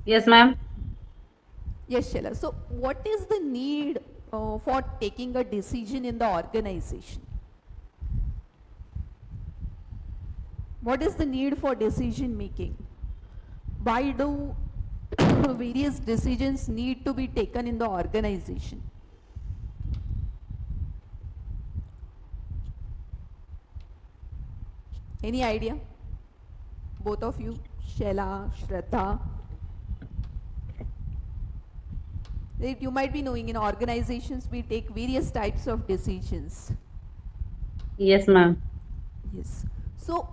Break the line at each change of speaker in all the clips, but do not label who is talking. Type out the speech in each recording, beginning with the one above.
Yes, ma'am.
Yes, Sheila. So, what is the need for taking a decision in the organization? What is the need for decision making? Why do various decisions need to be taken in the organization? Any idea? Both of you, Sheila, Shraddha. You might be knowing in organizations we take various types of decisions.
Yes, ma'am.
Yes. So,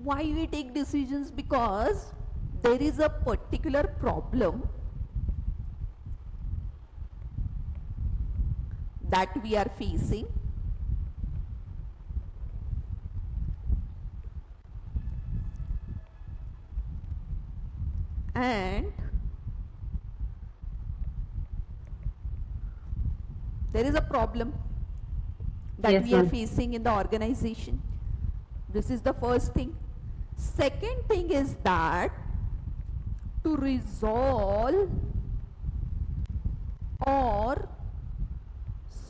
why we take decisions? Because there is a particular problem that we are facing, and there is a problem that
Yes,
we are
ma'am.
facing in the organization. This is the first thing. Second thing is that to resolve or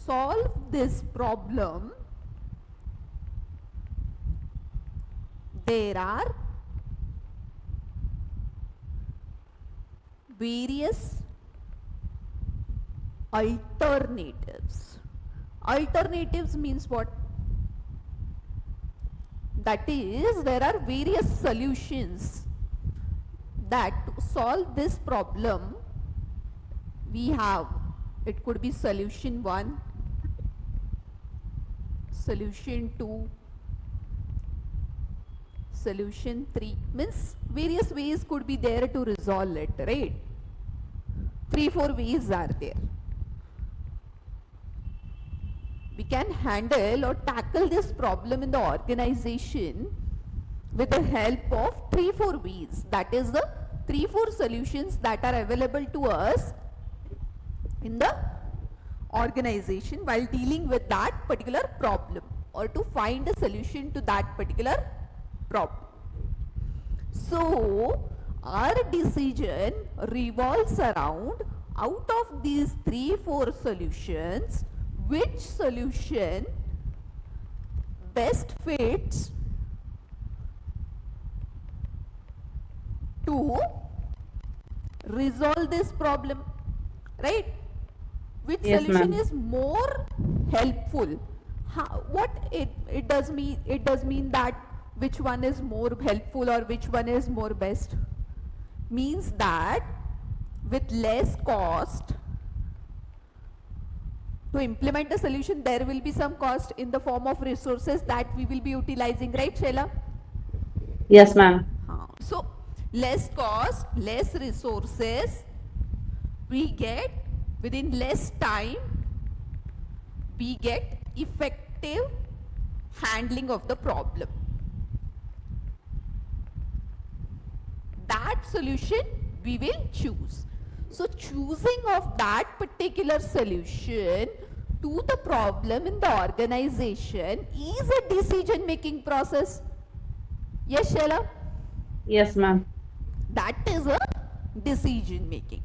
solve this problem, there are various alternatives. Alternatives means what? That is, there are various solutions that to solve this problem we have. It could be solution 1, solution 2, solution 3. Means various ways could be there to resolve it, right? 3-4 ways are there. We can handle or tackle this problem in the organization with the help of 3-4 ways. That is the 3-4 solutions that are available to us in the organization while dealing with that particular problem, or to find a solution to that particular problem. So, our decision revolves around, out of these 3-4 solutions, which solution best fits to resolve this problem, right? Which
Yes,
solution
ma'am.
is more helpful? What it does mean? It does mean that which one is more helpful or which one is more best. Means that with less cost to implement a solution, there will be some cost in the form of resources that we will be utilizing, right, Sheila?
Yes, ma'am.
So, less cost, less resources, we get within less time, we get effective handling of the problem. That solution we will choose. So, choosing of that particular solution to the problem in the organization is a decision making process. Yes, Sheila?
Yes, ma'am.
That is a decision making.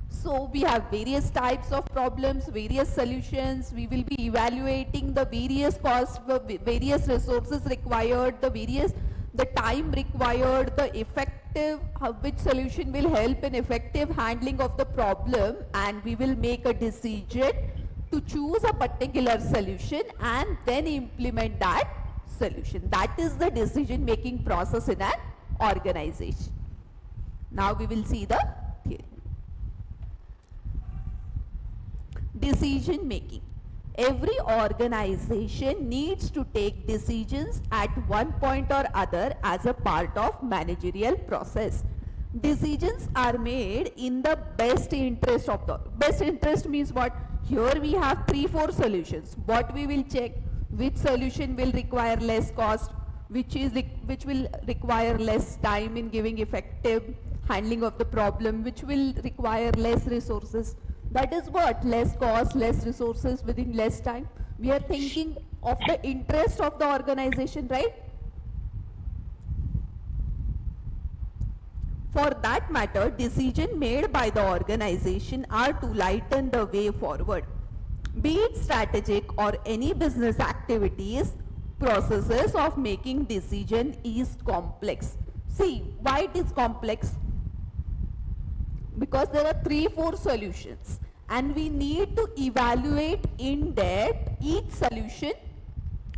So we have various types of problems, various solutions. We will be evaluating the various costs, various resources required, the time required, the effective, which solution will help in effective handling of the problem, and we will make a decision to choose a particular solution and then implement that solution. That is the decision making process in an organization. Now we will see the theory. Decision making. Every organization needs to take decisions at one point or other as a part of managerial process. Decisions are made in the best interest of the, best interest means what? Here we have 3-4 solutions. What we will check? Which solution will require less cost, which will require less time in giving effective handling of the problem, which will require less resources. That is what? Less cost, less resources within less time. We are thinking of the interest of the organization, right? For that matter, decisions made by the organization are to lighten the way forward. Be it strategic or any business activities, processes of making decision is complex. See, why it is complex? Because there are 3-4 solutions and we need to evaluate in depth each solution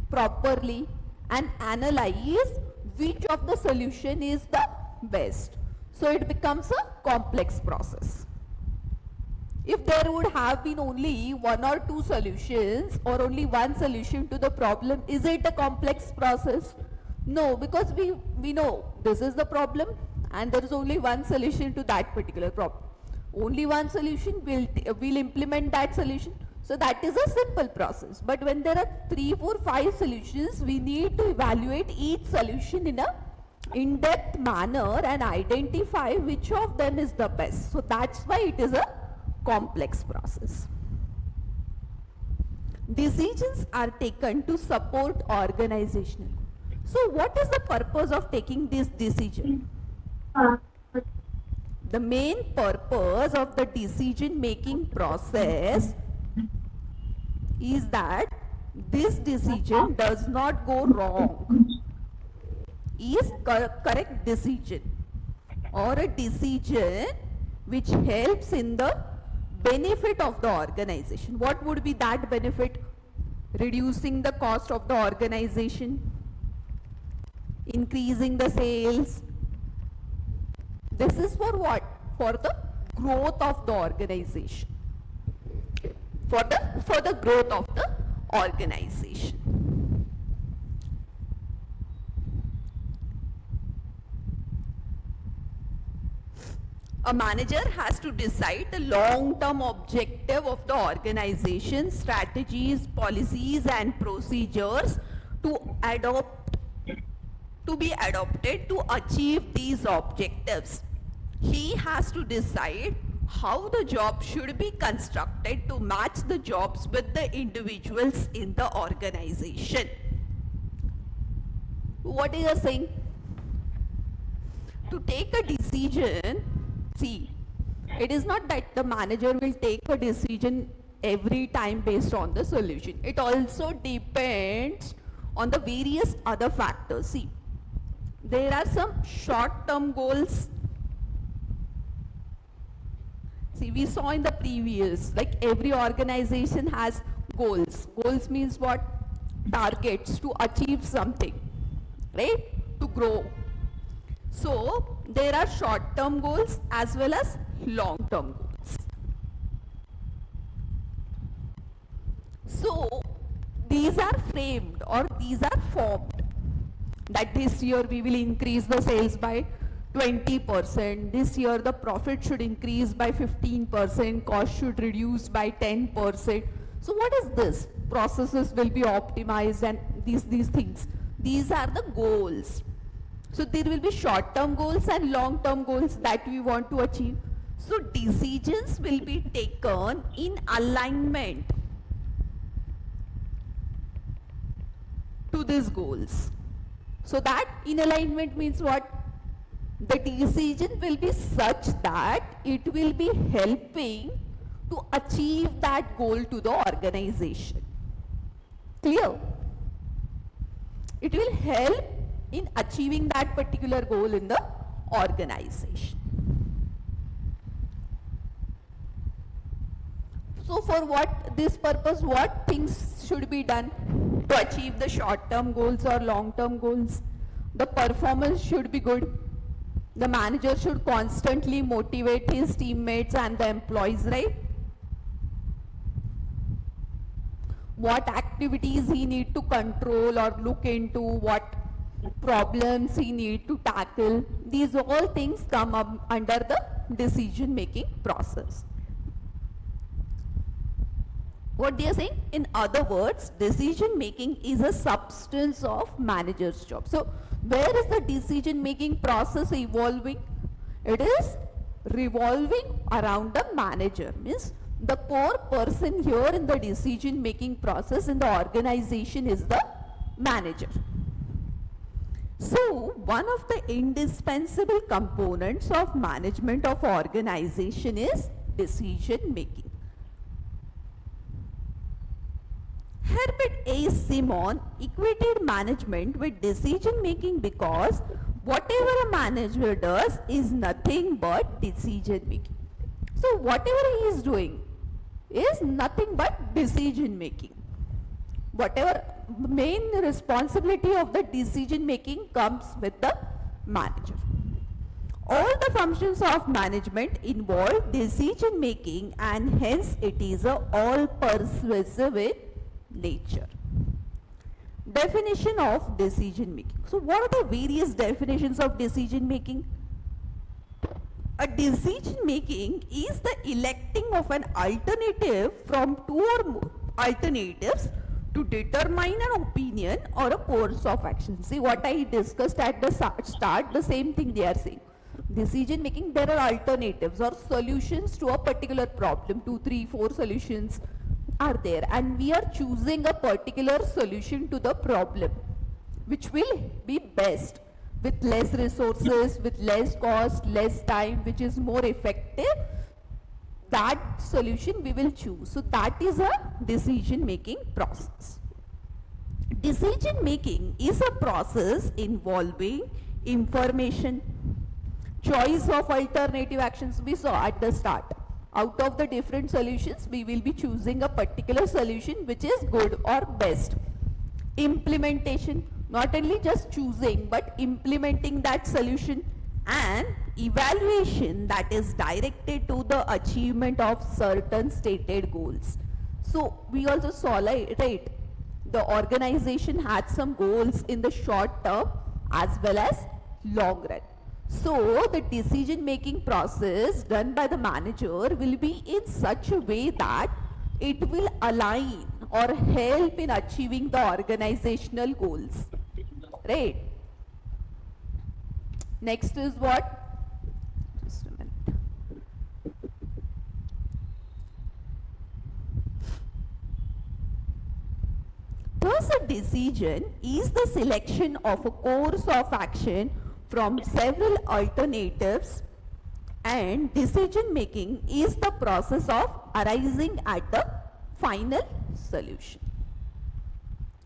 properly and analyze which of the solution is the best. So it becomes a complex process. If there would have been only 1 or 2 solutions or only one solution to the problem, is it a complex process? No, because we know this is the problem and there is only one solution to that particular problem. Only one solution, we'll implement that solution. So that is a simple process. But when there are 3, 4, 5 solutions, we need to evaluate each solution in a in-depth manner and identify which of them is the best. So that's why it is a complex process. Decisions are taken to support organizational. So what is the purpose of taking this decision? The main purpose of the decision making process is that this decision does not go wrong, is correct decision or a decision which helps in the benefit of the organization. What would be that benefit? Reducing the cost of the organization, increasing the sales. This is for what? For the growth of the organization. For the growth of the organization. A manager has to decide the long-term objective of the organization, strategies, policies and procedures to be adopted to achieve these objectives. He has to decide how the job should be constructed to match the jobs with the individuals in the organization. What is he saying? To take a decision, see, it is not that the manager will take a decision every time based on the solution. It also depends on the various other factors. See, there are some short-term goals. See, we saw in the previous, like every organization has goals. Goals means what? Targets to achieve something, right? To grow. So, there are short-term goals as well as long-term goals. So, these are framed or these are formed. That this year we will increase the sales by 20%. This year the profit should increase by 15%. Cost should reduce by 10%. So what is this? Processes will be optimized and these things. These are the goals. So there will be short-term goals and long-term goals that we want to achieve. So decisions will be taken in alignment to these goals. So that in alignment means what? The decision will be such that it will be helping to achieve that goal to the organization. Clear? It will help in achieving that particular goal in the organization. So for what this purpose, what things should be done to achieve the short-term goals or long-term goals? The performance should be good. The manager should constantly motivate his teammates and the employees, right? What activities he need to control or look into, what problems he need to tackle. These all things come up under the decision-making process. What they are saying? In other words, decision-making is a substance of manager's job. So, where is the decision-making process evolving? It is revolving around the manager. Means the core person here in the decision-making process in the organization is the manager. So, one of the indispensable components of management of organization is decision making. Herbert A. Simon equated management with decision making because whatever a manager does is nothing but decision making. So, whatever he is doing is nothing but decision making. Whatever main responsibility of the decision making comes with the manager. All the functions of management involve decision making, and hence it is a all persuasive in nature. Definition of decision making. So what are the various definitions of decision making? A decision making is the electing of an alternative from two or more alternatives to determine an opinion or a course of action. See what I discussed at the start, the same thing they are saying. Decision making, there are alternatives or solutions to a particular problem. 2, 3, 4 solutions are there, and we are choosing a particular solution to the problem which will be best with less resources, with less cost, less time, which is more effective. That solution we will choose. So that is a decision making process. Decision making is a process involving information, choice of alternative actions. We saw at the start, out of the different solutions we will be choosing a particular solution which is good or best. Implementation, not only just choosing but implementing that solution, and evaluation, that is directed to the achievement of certain stated goals. So we also saw, right, the organization had some goals in the short term as well as long run. So the decision making process done by the manager will be in such a way that it will align or help in achieving the organizational goals, right? Next is what? Just a minute. Thus, a decision is the selection of a course of action from several alternatives, and decision making is the process of arriving at the final solution.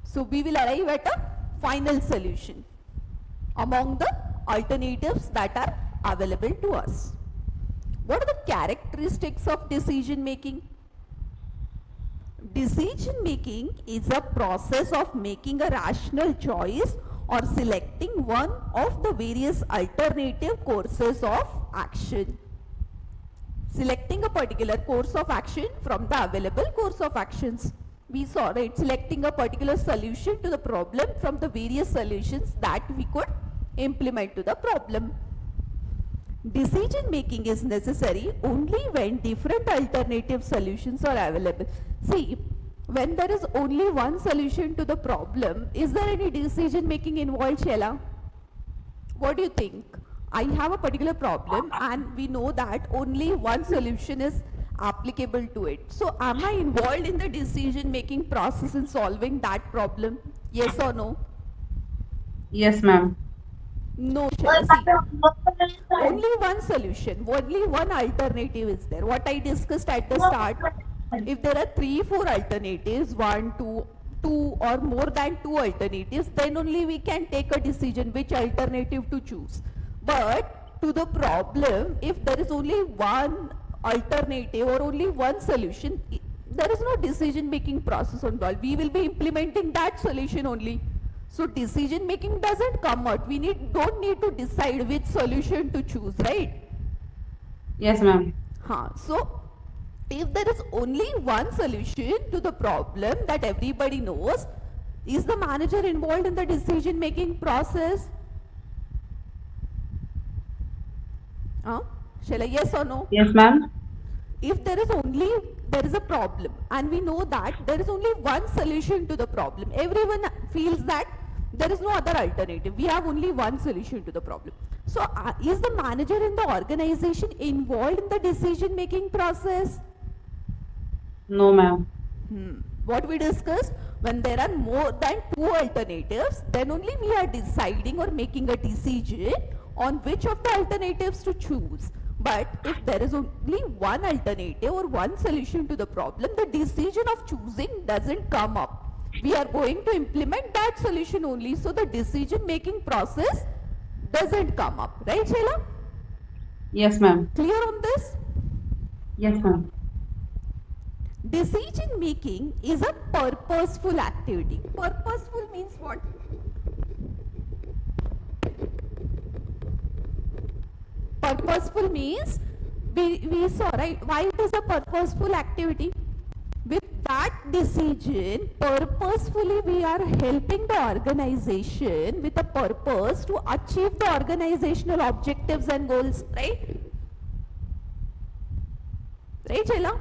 So, we will arrive at a final solution among the alternatives that are available to us. What are the characteristics of decision making? Decision making is a process of making a rational choice or selecting one of the various alternative courses of action. Selecting a particular course of action from the available course of actions. We saw, right, selecting a particular solution to the problem from the various solutions that we could implement to the problem. Decision making is necessary only when different alternative solutions are available. See, when there is only one solution to the problem, is there any decision making involved, Sheila? What do you think? I have a particular problem and we know that only one solution is applicable to it. So am I involved in the decision making process in solving that problem? Yes or no?
Yes, ma'am.
No, Sheila. See, only one solution, only one alternative is there. What I discussed at the start, if there are 3, 4 alternatives, 1, 2 or more than 2 alternatives, then only we can take a decision which alternative to choose. But to the problem, if there is only one alternative or only one solution, there is no decision making process involved. We will be implementing that solution only. So decision making doesn't come out. We don't need to decide which solution to choose, right?
Yes, ma'am.
So if there is only one solution to the problem that everybody knows, is the manager involved in the decision making process? Shall I, yes or no?
Yes, ma'am.
If there is a problem and we know that there is only one solution to the problem, everyone feels that there is no other alternative, we have only one solution to the problem. So is the manager in the organization involved in the decision making process?
No, ma'am.
What we discussed, when there are more than two alternatives, then only we are deciding or making a decision on which of the alternatives to choose. But if there is only one alternative or one solution to the problem, the decision of choosing doesn't come up. We are going to implement that solution only, so the decision making process doesn't come up. Right, Sheila?
Yes, ma'am.
Clear on this?
Yes, ma'am.
Decision making is a purposeful activity. Purposeful means what? Purposeful means we saw, right? Why it is a purposeful activity? With that decision, purposefully we are helping the organization with a purpose to achieve the organizational objectives and goals, right? Right, Sheila?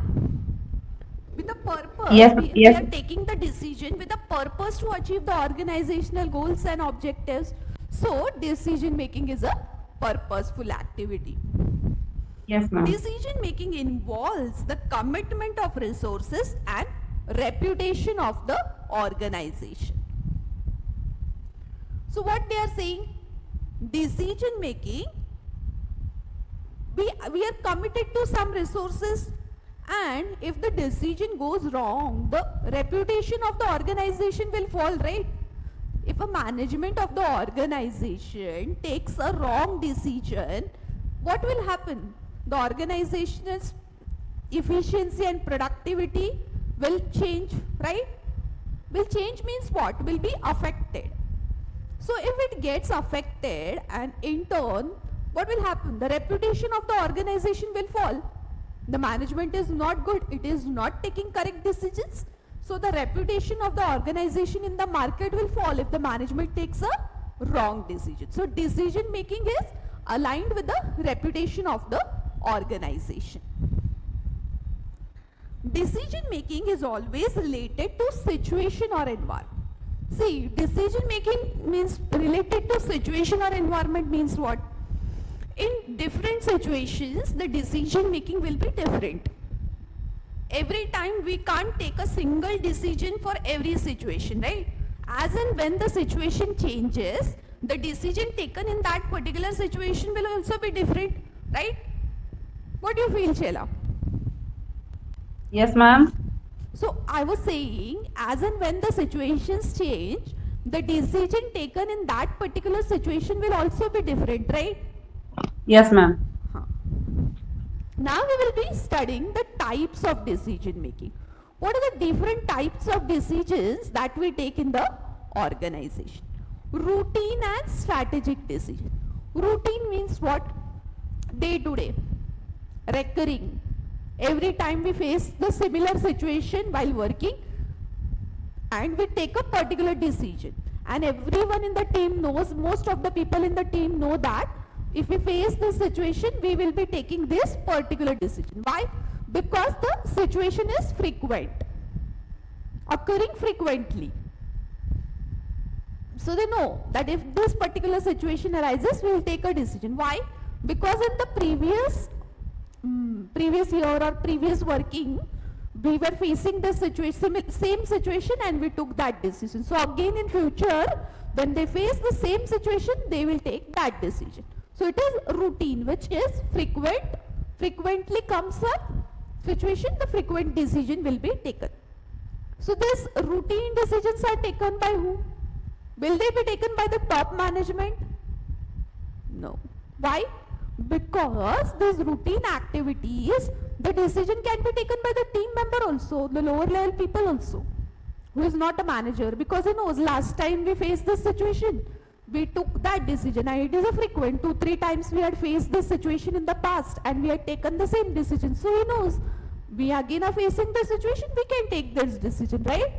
With a purpose,
Yes,
we
yes.
are taking the decision with a purpose to achieve the organizational goals and objectives. So, decision making is a purposeful activity.
Yes, ma'am.
Decision making involves the commitment of resources and reputation of the organization. So, what they are saying? Decision making, we are committed to some resources, and if the decision goes wrong, the reputation of the organization will fall, right? If a management of the organization takes a wrong decision, what will happen? The organization's efficiency and productivity will change, right? Will change means what? Will be affected. So if it gets affected, and in turn, what will happen? The reputation of the organization will fall. The management is not good, it is not taking correct decisions. So the reputation of the organization in the market will fall if the management takes a wrong decision. So decision making is aligned with the reputation of the organization. Decision making is always related to situation or environment. See, decision making means related to situation or environment means what? In different situations, the decision making will be different. Every time we can't take a single decision for every situation, right? As and when the situation changes, the decision taken in that particular situation will also be different, right? What do you feel, Sheila?
Yes, ma'am.
So I was saying, as and when the situations change, the decision taken in that particular situation will also be different, right?
Yes, ma'am.
Now we will be studying the types of decision making. What are the different types of decisions that we take in the organization? Routine and strategic decision. Routine means what? Day to day, recurring. Every time we face the similar situation while working, and we take a particular decision, and everyone in the team knows, most of the people in the team know that if we face this situation, we will be taking this particular decision. Why? Because the situation is frequent, occurring frequently. So they know that if this particular situation arises, we will take a decision. Why? Because in the previous year or previous working, we were facing this situation, same situation, and we took that decision. So again in future, when they face the same situation, they will take that decision. So it is routine, which is frequently comes a situation, the frequent decision will be taken. So these routine decisions are taken by whom? Will they be taken by the top management? No. Why? Because these routine activities, the decision can be taken by the team member also, the lower level people also, who is not a manager, because he knows last time we faced this situation, we took that decision, and it is a frequent, 2-3 times we had faced this situation in the past and we had taken the same decision. So he knows we again are facing the situation, we can take this decision, right?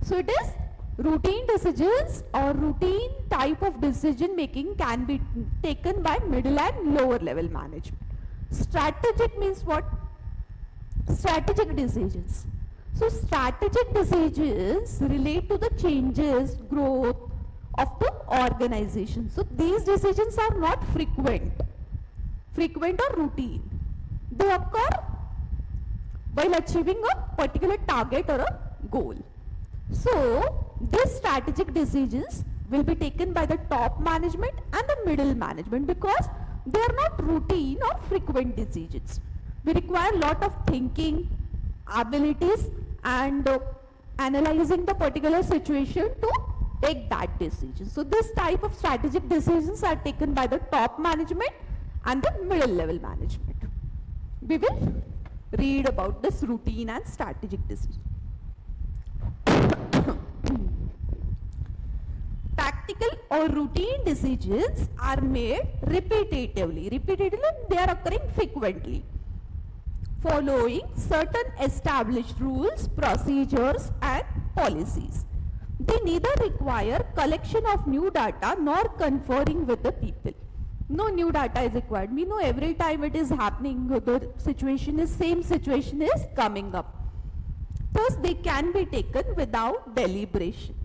So it is routine decisions or routine type of decision making can be taken by middle and lower level management. Strategic means what? Strategic decisions. So strategic decisions relate to the changes, growth of the organization. So these decisions are not frequent or routine. They occur while achieving a particular target or a goal. So these strategic decisions will be taken by the top management and the middle management because they are not routine or frequent decisions. We require a lot of thinking, abilities and analyzing the particular situation to take that decision. So this type of strategic decisions are taken by the top management and the middle level management. We will read about this routine and strategic decision. Tactical or routine decisions are made repetitively. Repetitively, they are occurring frequently, following certain established rules, procedures and policies. They neither require collection of new data nor conferring with the people. No new data is required. We know every time it is happening, the same situation is coming up. Thus, they can be taken without deliberation.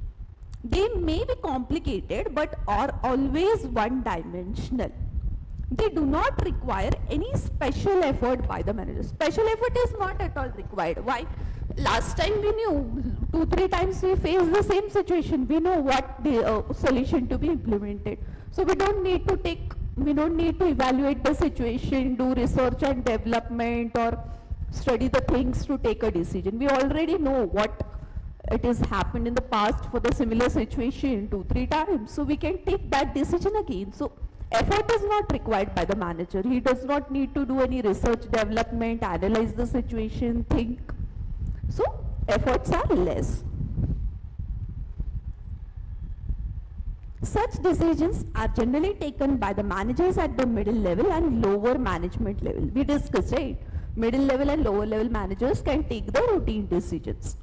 They may be complicated but are always one-dimensional. They do not require any special effort by the manager. Special effort is not at all required. Why? Last time we knew, 2-3 times we faced the same situation. We know what the solution to be implemented. So we don't need to evaluate the situation, do research and development or study the things to take a decision. We already know what it has happened in the past for the similar situation 2-3 times. So we can take that decision again. So effort is not required by the manager. He does not need to do any research development, analyze the situation, think. So efforts are less. Such decisions are generally taken by the managers at the middle level and lower management level. We discussed, right? Middle level and lower level managers can take the routine decisions.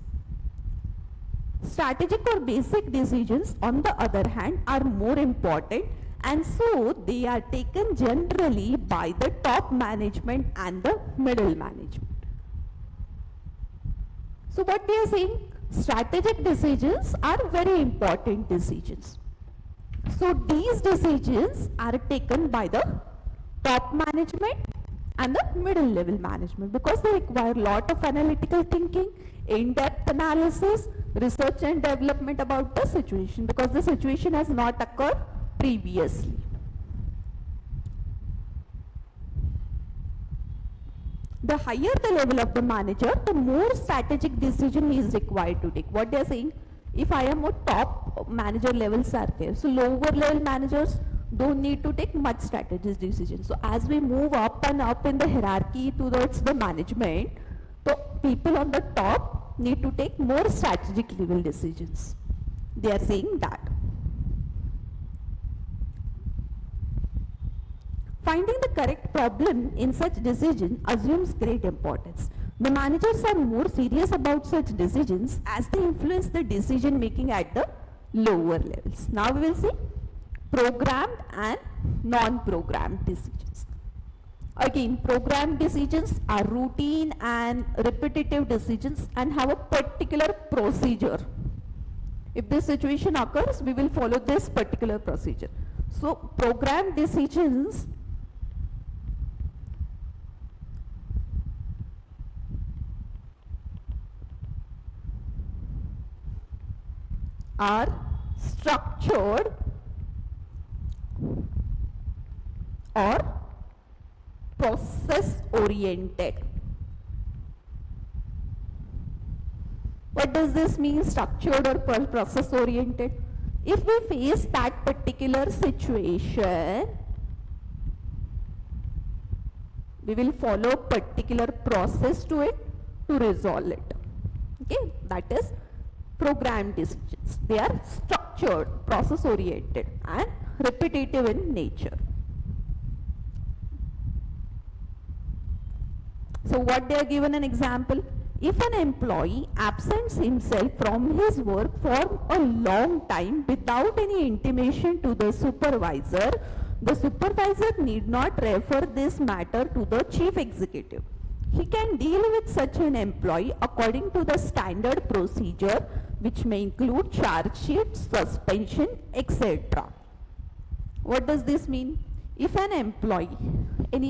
Strategic or basic decisions, on the other hand, are more important, and so they are taken generally by the top management and the middle management. So what we are saying, strategic decisions are very important decisions. So these decisions are taken by the top management and the middle level management because they require a lot of analytical thinking, in-depth analysis, research and development about the situation because the situation has not occurred previously. The higher the level of the manager, the more strategic decision he is required to take. What they are saying, if I am a top manager levels are there, so lower level managers don't need to take much strategic decisions. So as we move up and up in the hierarchy towards the management, the people on the top need to take more strategic level decisions. They are saying that. Finding the correct problem in such decision assumes great importance. The managers are more serious about such decisions as they influence the decision making at the lower levels. Now we will see programmed and non-programmed decisions. Again, programmed decisions are routine and repetitive decisions and have a particular procedure. If this situation occurs, we will follow this particular procedure. So programmed decisions are structured or process oriented. What does this mean, structured or process oriented? If we face that particular situation, we will follow a particular process to it to resolve it. Okay, that is programmed decisions. They are structured, process oriented and repetitive in nature. So what they are given an example, if an employee absents himself from his work for a long time without any intimation to the supervisor need not refer this matter to the chief executive. He can deal with such an employee according to the standard procedure, which may include charge sheet, suspension, etc. What does this mean? If an employee,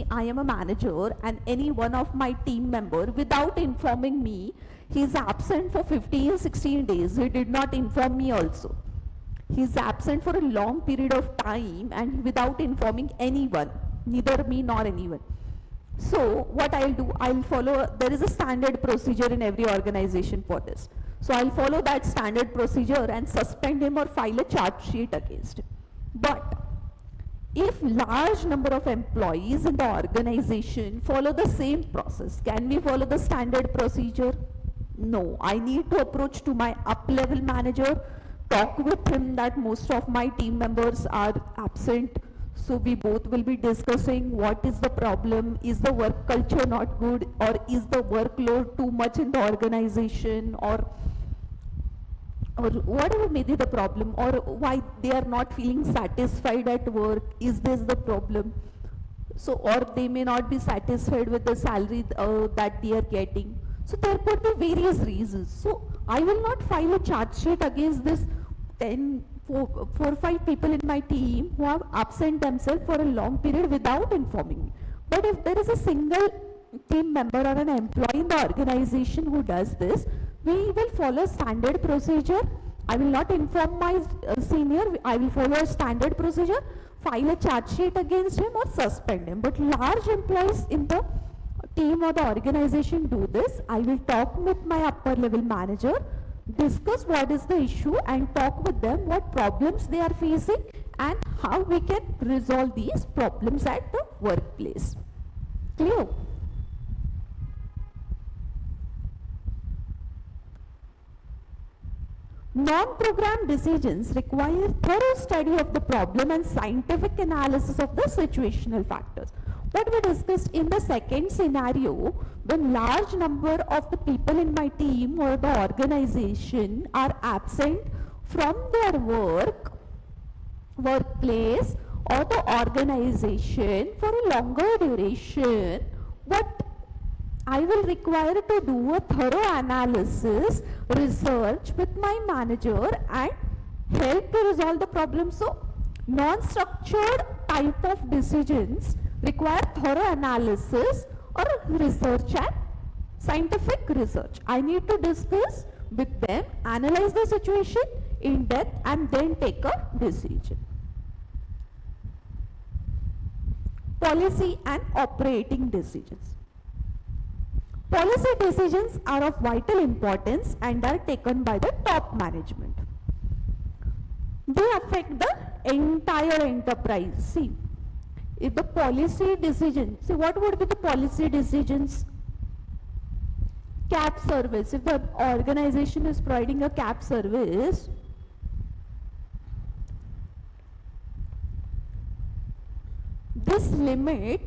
I am a manager and any one of my team member without informing me, he is absent for 15, 16 days. He did not inform me also. He is absent for a long period of time and without informing anyone, neither me nor anyone. So what I'll do, I'll follow, there is a standard procedure in every organization for this. So I'll follow that standard procedure and suspend him or file a charge sheet against him. But if large number of employees in the organization follow the same process, can we follow the standard procedure? No, I need to approach to my up-level manager, talk with him that most of my team members are absent. So we both will be discussing what is the problem, is the work culture not good, or is the workload too much in the organization, or whatever may be the problem, or why they are not feeling satisfied at work, is this the problem? So, or they may not be satisfied with the salary that they are getting. So there could be various reasons. So I will not file a charge sheet against this 4 or 5 people in my team who have absent themselves for a long period without informing me. But if there is a single team member or an employee in the organization who does this, we will follow standard procedure. I will not inform my senior. I will follow a standard procedure, file a charge sheet against him or suspend him. But large employees in the team or the organization do this. I will talk with my upper level manager, discuss what is the issue and talk with them what problems they are facing and how we can resolve these problems at the workplace. Clear? Non-program decisions require thorough study of the problem and scientific analysis of the situational factors. What we discussed in the second scenario, when large number of the people in my team or the organization are absent from their workplace or the organization for a longer duration, what I will require to do a thorough analysis, research with my manager and help to resolve the problem. So, non-structured type of decisions require thorough analysis or research and scientific research. I need to discuss with them, analyze the situation in depth and then take a decision. Policy and operating decisions. Policy decisions are of vital importance and are taken by the top management. They affect the entire enterprise. See, if the policy decision, see what would be the policy decisions? Cab service. If the organization is providing a cab service, this limit,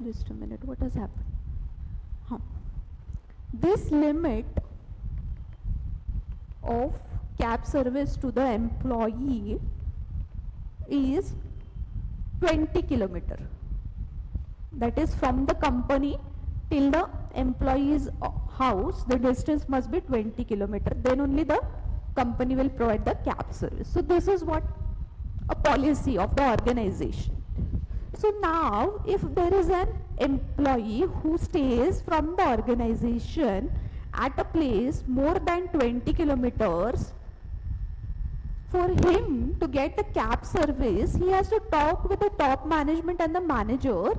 just a minute, what has happened? This limit of cab service to the employee is 20 kilometer. That is from the company till the employee's house, the distance must be 20 kilometer. Then only the company will provide the cab service. So this is what a policy of the organization. So now if there is an employee who stays from the organization at a place more than 20 kilometers, for him to get the cab service, he has to talk with the top management and the manager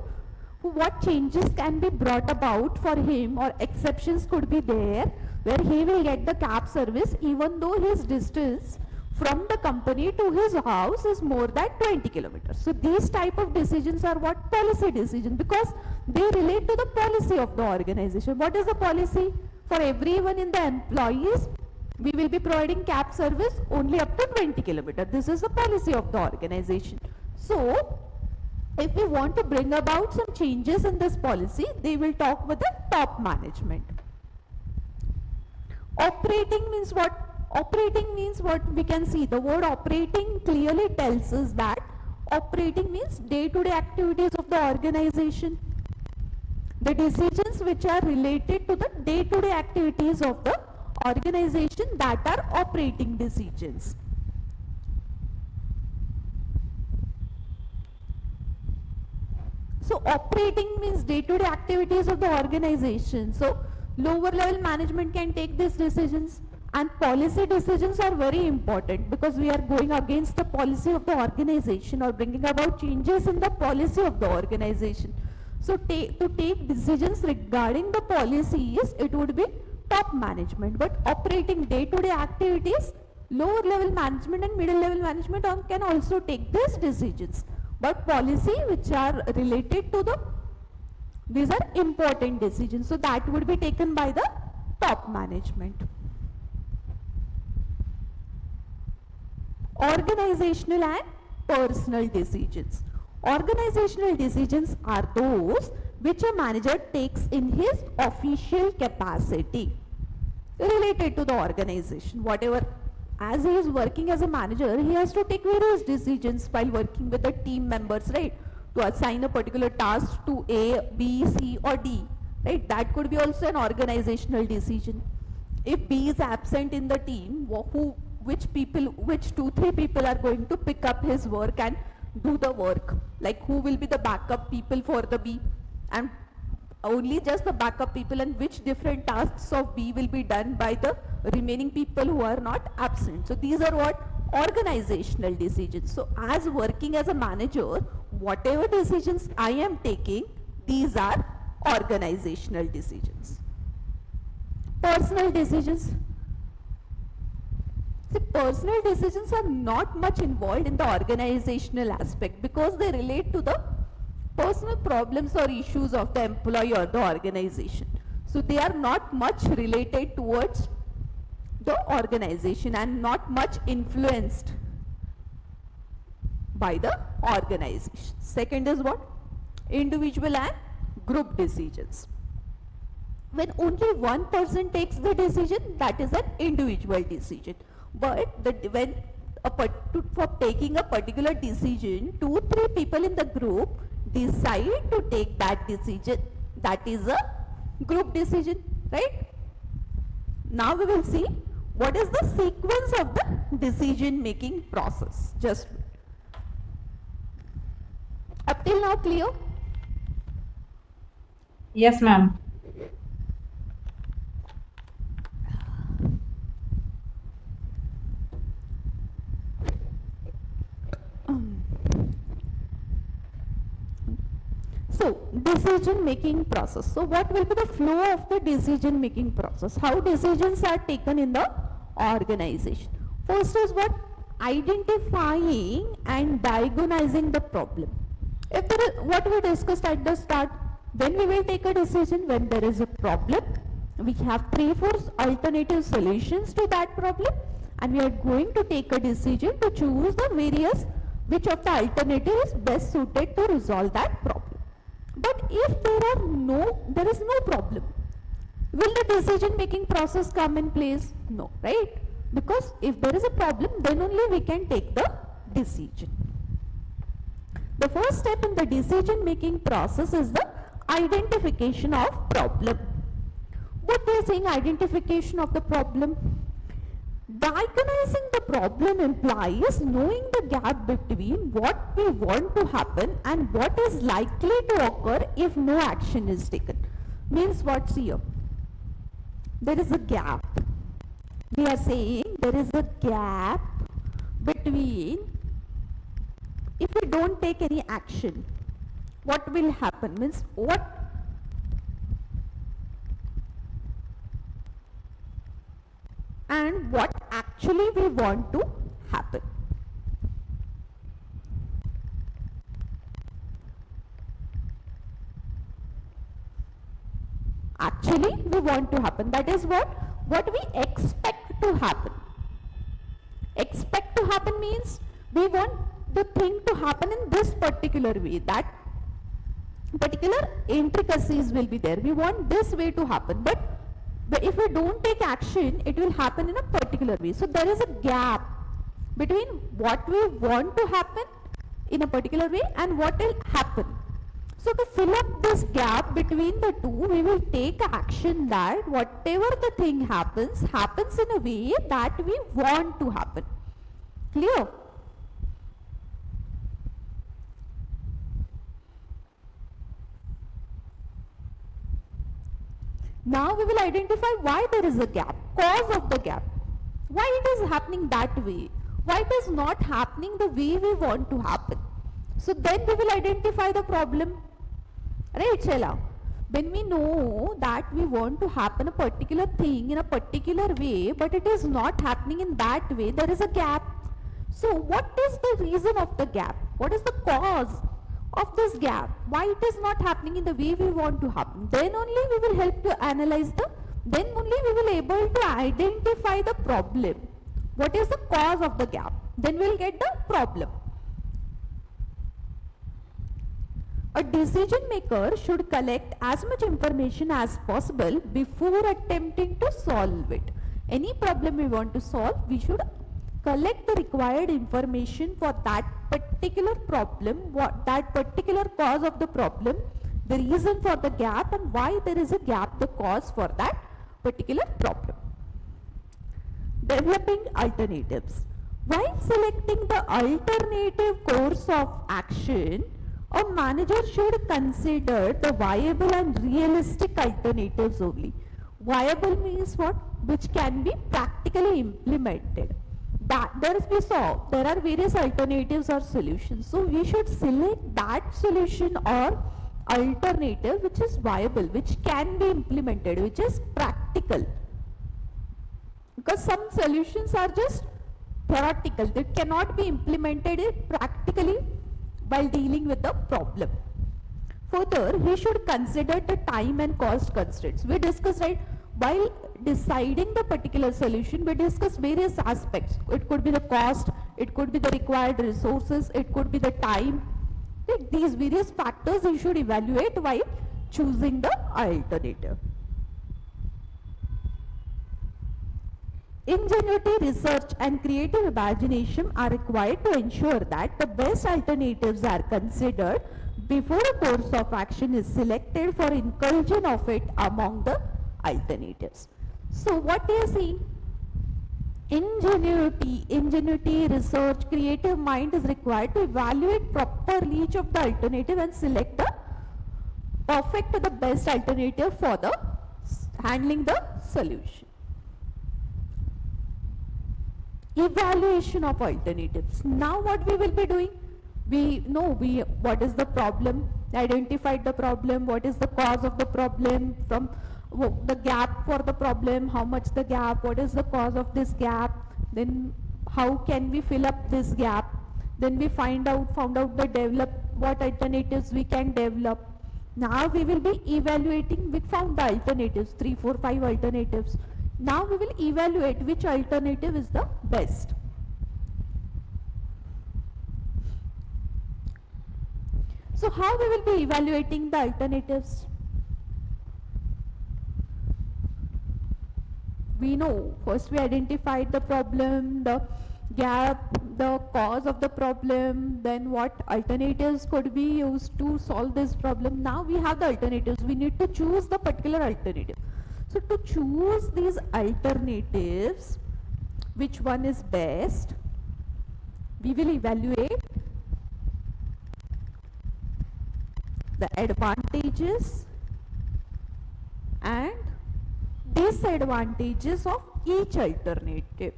what changes can be brought about for him or exceptions could be there where he will get the cab service even though his distance from the company to his house is more than 20 kilometers. So these type of decisions are what? Policy decisions, because they relate to the policy of the organization. What is the policy? For everyone in the employees, we will be providing cab service only up to 20 kilometers. This is the policy of the organization. So if we want to bring about some changes in this policy, they will talk with the top management. Operating means what? Operating means what? We can see the word operating clearly tells us that operating means day-to-day activities of the organization. The decisions which are related to the day-to-day activities of the organization, that are operating decisions. So operating means day-to-day activities of the organization. So lower level management can take these decisions, and policy decisions are very important because we are going against the policy of the organization or bringing about changes in the policy of the organization. So to take decisions regarding the policies, it would be top management, but operating day-to-day activities, lower level management and middle level management can also take these decisions. But policy which are related to these are important decisions, so that would be taken by the top management. Organizational and personal decisions. Organizational decisions are those which a manager takes in his official capacity related to the organization. Whatever, as he is working as a manager, he has to take various decisions while working with the team members, right? To assign a particular task to A, B, C or D, right? That could be also an organizational decision. If B is absent in the team, which 2-3 people are going to pick up his work and do the work, like who will be the backup people for the B, and only just the backup people, and which different tasks of B will be done by the remaining people who are not absent. So these are what? Organizational decisions. So as working as a manager, whatever decisions I am taking, these are organizational decisions. Personal decisions. See, personal decisions are not much involved in the organizational aspect because they relate to the personal problems or issues of the employee or the organization. So they are not much related towards the organization and not much influenced by the organization. Second is what? Individual and group decisions. When only one person takes the decision, that is an individual decision. But for taking a particular decision, 2-3 people in the group decide to take that decision, that is a group decision, right? Now we will see what is the sequence of the decision making process. Just up till now clear?
Yes, ma'am.
So, decision making process. So, what will be the flow of the decision making process? How decisions are taken in the organization? First is what? Identifying and diagnosing the problem. If there is, what we discussed at the start, when we will take a decision, when there is a problem, we have 3-4 alternative solutions to that problem, and we are going to take a decision to choose the various, which of the alternatives best suited to resolve that problem. But if there is no problem, will the decision making process come in place? No, right? Because if there is a problem, then only we can take the decision. The first step in the decision making process is the identification of problem. What we are saying, identification of the problem? Diagnosing the problem implies knowing the gap between what we want to happen and what is likely to occur if no action is taken. Means what's here? There is a gap. We are saying there is a gap between, if we don't take any action, what will happen? Means what? And what actually we want to happen. Actually we want to happen, that is what we expect to happen. Expect to happen means we want the thing to happen in this particular way, that particular intricacies will be there. We want this way to happen, but if we don't take action, it will happen in a particular way. So there is a gap between what we want to happen in a particular way and what will happen. So to fill up this gap between the two, we will take action that whatever the thing happens in a way that we want to happen. Clear? Now we will identify why there is a gap, cause of the gap, why it is happening that way, why it is not happening the way we want to happen. So then we will identify the problem, right Sheila? When we know that we want to happen a particular thing in a particular way, but it is not happening in that way, there is a gap. So what is the reason of the gap? What is the cause of this gap? Why it is not happening in the way we want to happen? Then only we will help to analyze then only we will able to identify the problem. What is the cause of the gap? Then we will get the problem. A decision maker should collect as much information as possible before attempting to solve it. Any problem we want to solve, we should collect the required information for that particular problem, that particular cause of the problem, the reason for the gap, and why there is a gap, the cause for that particular problem. Developing alternatives. While selecting the alternative course of action, a manager should consider the viable and realistic alternatives only. Viable means what? Which can be practically implemented. There we saw there are various alternatives or solutions. So we should select that solution or alternative which is viable, which can be implemented, which is practical. Because some solutions are just theoretical, they cannot be implemented practically while dealing with the problem. Further, he should consider the time and cost constraints. We discussed, right, while deciding the particular solution, we discussed various aspects. It could be the cost, it could be the required resources, it could be the time. Like these various factors he should evaluate while choosing the alternative. Ingenuity, research and creative imagination are required to ensure that the best alternatives are considered before a course of action is selected for inclusion of it among the alternatives. So what we are seeing? Ingenuity, research, creative mind is required to evaluate properly each of the alternative and select the perfect or the best alternative for the handling the solution. Evaluation of alternatives. Now what we will be doing? We know what is the problem, identified the problem, what is the cause of the problem, from the gap for the problem, how much the gap, what is the cause of this gap, then how can we fill up this gap, then we found out what alternatives we can develop. Now we will be evaluating, we found the alternatives, 3, 4, 5 alternatives. Now we will evaluate which alternative is the best. So how we will be evaluating the alternatives? We know first we identified the problem, the gap, the cause of the problem, then what alternatives could be used to solve this problem. Now we have the alternatives, we need to choose the particular alternative. So to choose these alternatives, which one is best, we will evaluate the advantages and disadvantages of each alternative.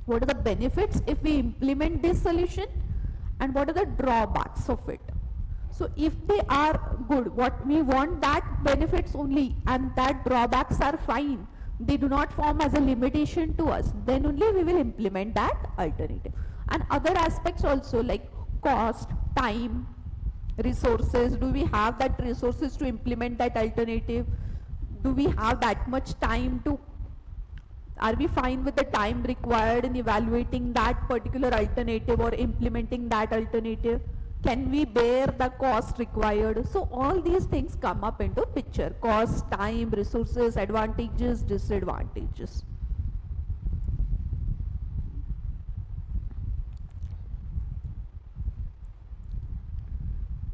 What are the benefits if we implement this solution and what are the drawbacks of it? So if they are good, what we want that benefits only and that drawbacks are fine, they do not form as a limitation to us, then only we will implement that alternative. And other aspects also like cost, time, resources, do we have that resources to implement that alternative? Do we have that much time to, are we fine with the time required in evaluating that particular alternative or implementing that alternative? Can we bear the cost required? So all these things come up into picture: cost, time, resources, advantages, disadvantages.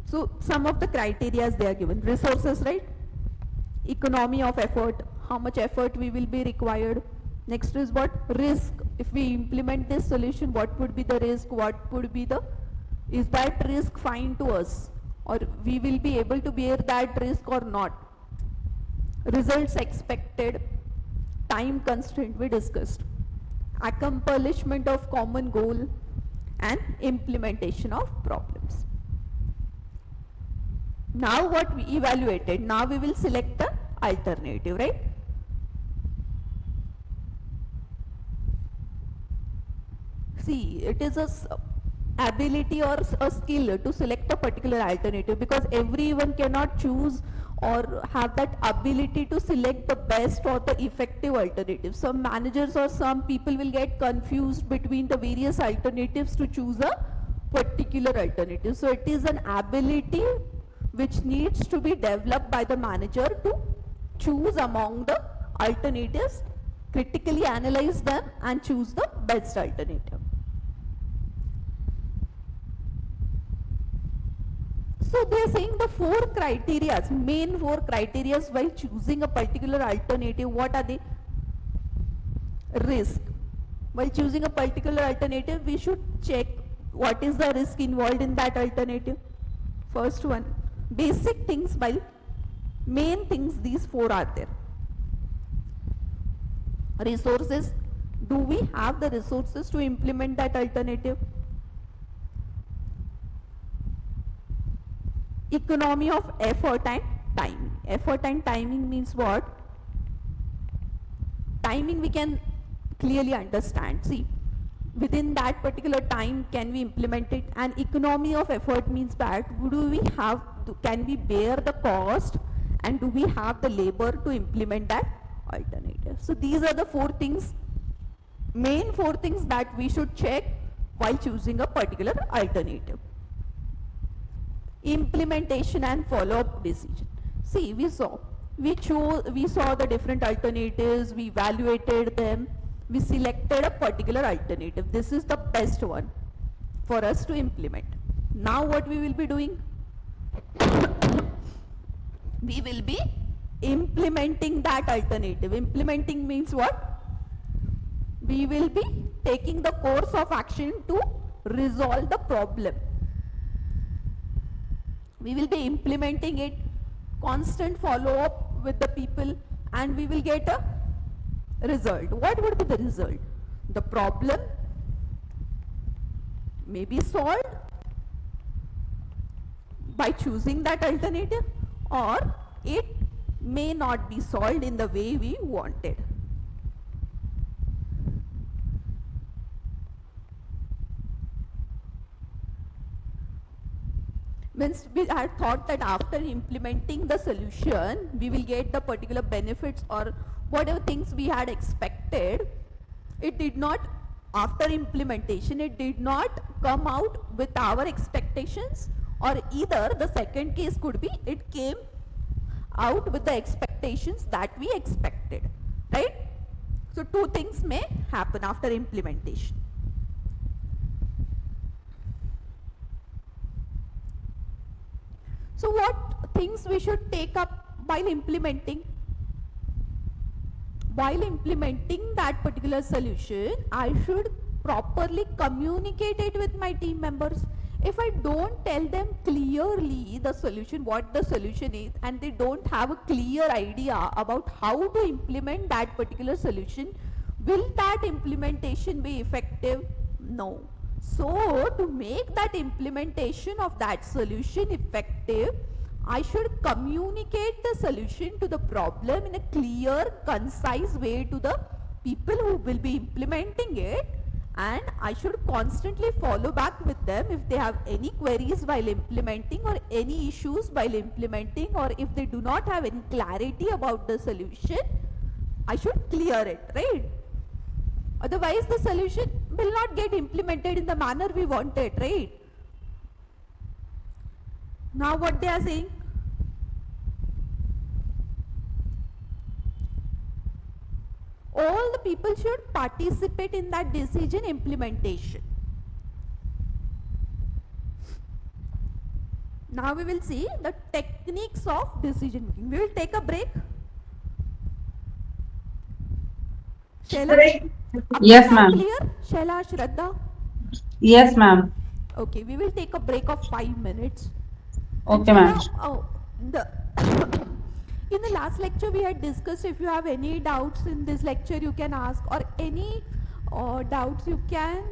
So some of the criteria they are given. Resources, right? Economy of effort, how much effort we will be required. Next is what? Risk. If we implement this solution, what would be the risk? What would be the, is that risk fine to us, or we will be able to bear that risk or not? results expected, time constraint we discussed, accomplishment of common goal, and implementation of problems. Now what we evaluated, now we will select the alternative, right? See, it is ability or a skill to select a particular alternative, because everyone cannot choose or have that ability to select the best or the effective alternative. Some managers or some people will get confused between the various alternatives to choose a particular alternative. So it is an ability which needs to be developed by the manager to choose among the alternatives, critically analyze them and choose the best alternative. So they are saying the main four criteria while choosing a particular alternative. What are they? Risk. While choosing a particular alternative, we should check what is the risk involved in that alternative. First one, basic things, while main things, these four are there. Resources. Do we have the resources to implement that alternative? Economy of effort and timing. Effort and timing means what? Timing we can clearly understand. See, within that particular time can we implement it, and economy of effort means that can we bear the cost and do we have the labor to implement that alternative. So these are the main four things that we should check while choosing a particular alternative. Implementation and follow-up decision. See, we saw the different alternatives, we evaluated them, we selected a particular alternative. This is the best one for us to implement. Now what we will be doing? We will be implementing that alternative. Implementing means what? We will be taking the course of action to resolve the problem. We will be implementing it, constant follow-up with the people, and we will get a result. What would be the result? The problem may be solved by choosing that alternative, or it may not be solved in the way we wanted. Means we had thought that after implementing the solution, we will get the particular benefits or whatever things we had expected. It did not, after implementation, it did not come out with our expectations, or either the second case could be it came out with the expectations that we expected, right? So two things may happen after implementation. So what things we should take up while implementing? While implementing that particular solution, I should properly communicate it with my team members. If I don't tell them clearly the solution, what the solution is, and they don't have a clear idea about how to implement that particular solution, will that implementation be effective? No. So to make that implementation of that solution effective, I should communicate the solution to the problem in a clear, concise way to the people who will be implementing it, and I should constantly follow back with them if they have any queries while implementing or any issues while implementing, or if they do not have any clarity about the solution, I should clear it, right? Otherwise the solution will not get implemented in the manner we wanted, right? Now what they are saying? All the people should participate in that decision implementation. Now we will see the techniques of decision making. We will take a break. Shaila?
Yes, ma'am.
Clear? Shaila, Shraddha?
Yes, ma'am.
Okay, we will take a break of 5 minutes.
Okay, ma'am.
Oh, In the last lecture we had discussed, if you have any doubts in this lecture you can ask, or any doubts you can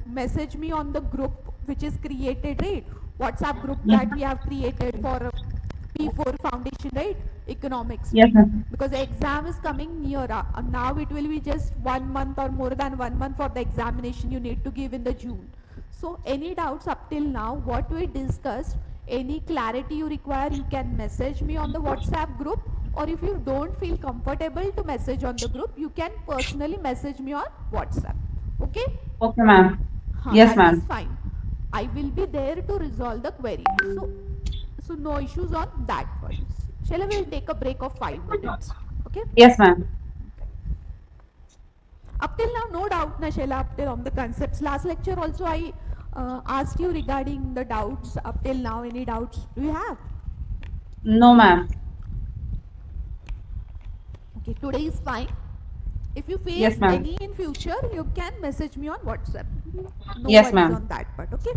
message me on the group which is created, right? WhatsApp group
Yes,
that
ma'am.
we have created for P4 foundation, right? Economics.
Yes, ma'am.
Because the exam is coming near, now it will be just 1 month or more than 1 month for the examination you need to give in the June. So any doubts up till now what we discussed, any clarity you require, you can message me on the WhatsApp group, or if you don't feel comfortable to message on the group, you can personally message me on WhatsApp. Okay?
Okay, ma'am. Yes,
That is
ma'am.
fine. I will be there to resolve the query. So no issues on that one. Shall we will take a break of 5 minutes. Okay?
Yes, ma'am.
Up till now, no doubt, na Shaila, up till on the concepts. Last lecture also I asked you regarding the doubts. Up till now, any doubts do you have?
No, ma'am.
Okay, today is fine. If you face
Yes, ma'am.
any in future, you can message me on WhatsApp. No
Yes,
worries
ma'am.
on that part. Okay?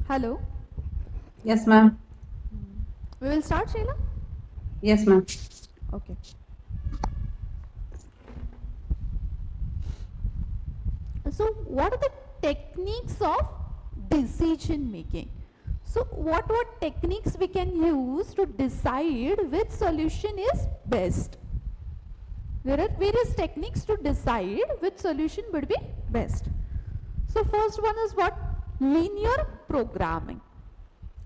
Hello.
Yes, ma'am.
We will start, Sheila.
Yes, ma'am.
Okay. So, what are the techniques of decision making? So, what techniques we can use to decide which solution is best? There are various techniques to decide which solution would be best. So, first one is what? Linear programming.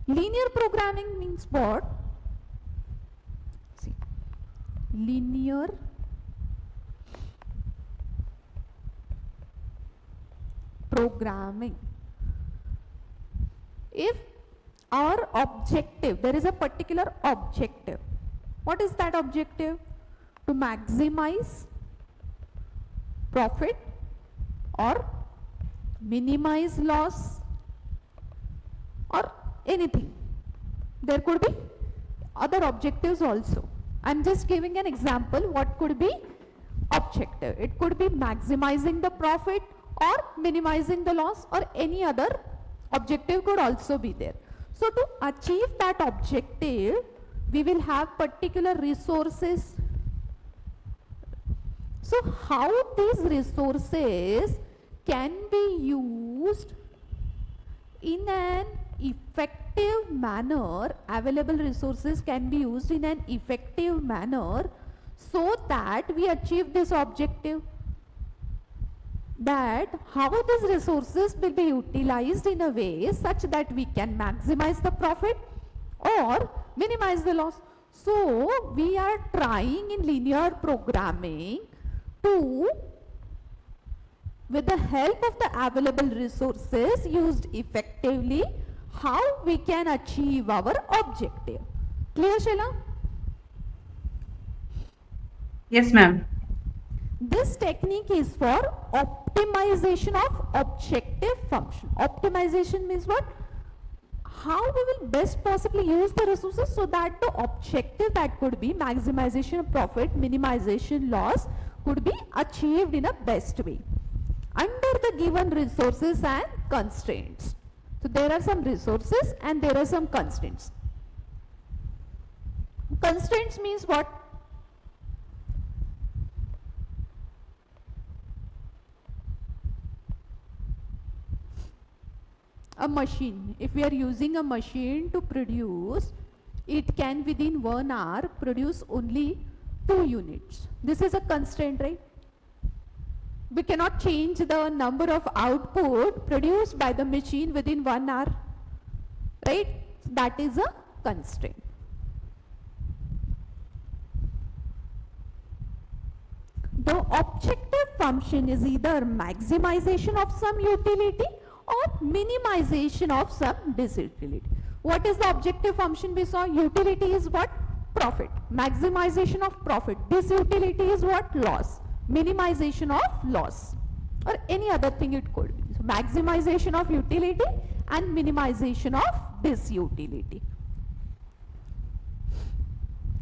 Linear programming means what? See, linear programming. If our objective, there is a particular objective. What is that objective? To maximize profit or minimize loss or anything. There could be other objectives also. I am just giving an example what could be objective. It could be maximizing the profit or minimizing the loss, or any other objective could also be there. So to achieve that objective, we will have particular resources. So how these resources can be used in an effective manner, available resources can be used in an effective manner so that we achieve this objective. That how these resources will be utilized in a way such that we can maximize the profit or minimize the loss. So we are trying in linear programming to, with the help of the available resources used effectively, how we can achieve our objective. Clear, Sheila?
Yes, ma'am.
This technique is for optimization of objective function. Optimization means what? How we will best possibly use the resources so that the objective, that could be maximization of profit, minimization loss, could be achieved in a best way under the given resources and constraints. So there are some resources and there are some constraints. Constraints means what? A machine, if we are using a machine to produce, it can within 1 hour produce only 2 units. This is a constraint, right? We cannot change the number of output produced by the machine within 1 hour, right? That is a constraint. The objective function is either maximization of some utility or minimization of some disutility. What is the objective function we saw? Utility is what? Profit. Maximization of profit. Disutility is what? Loss. Minimization of loss, or any other thing it could be. So maximization of utility and minimization of disutility.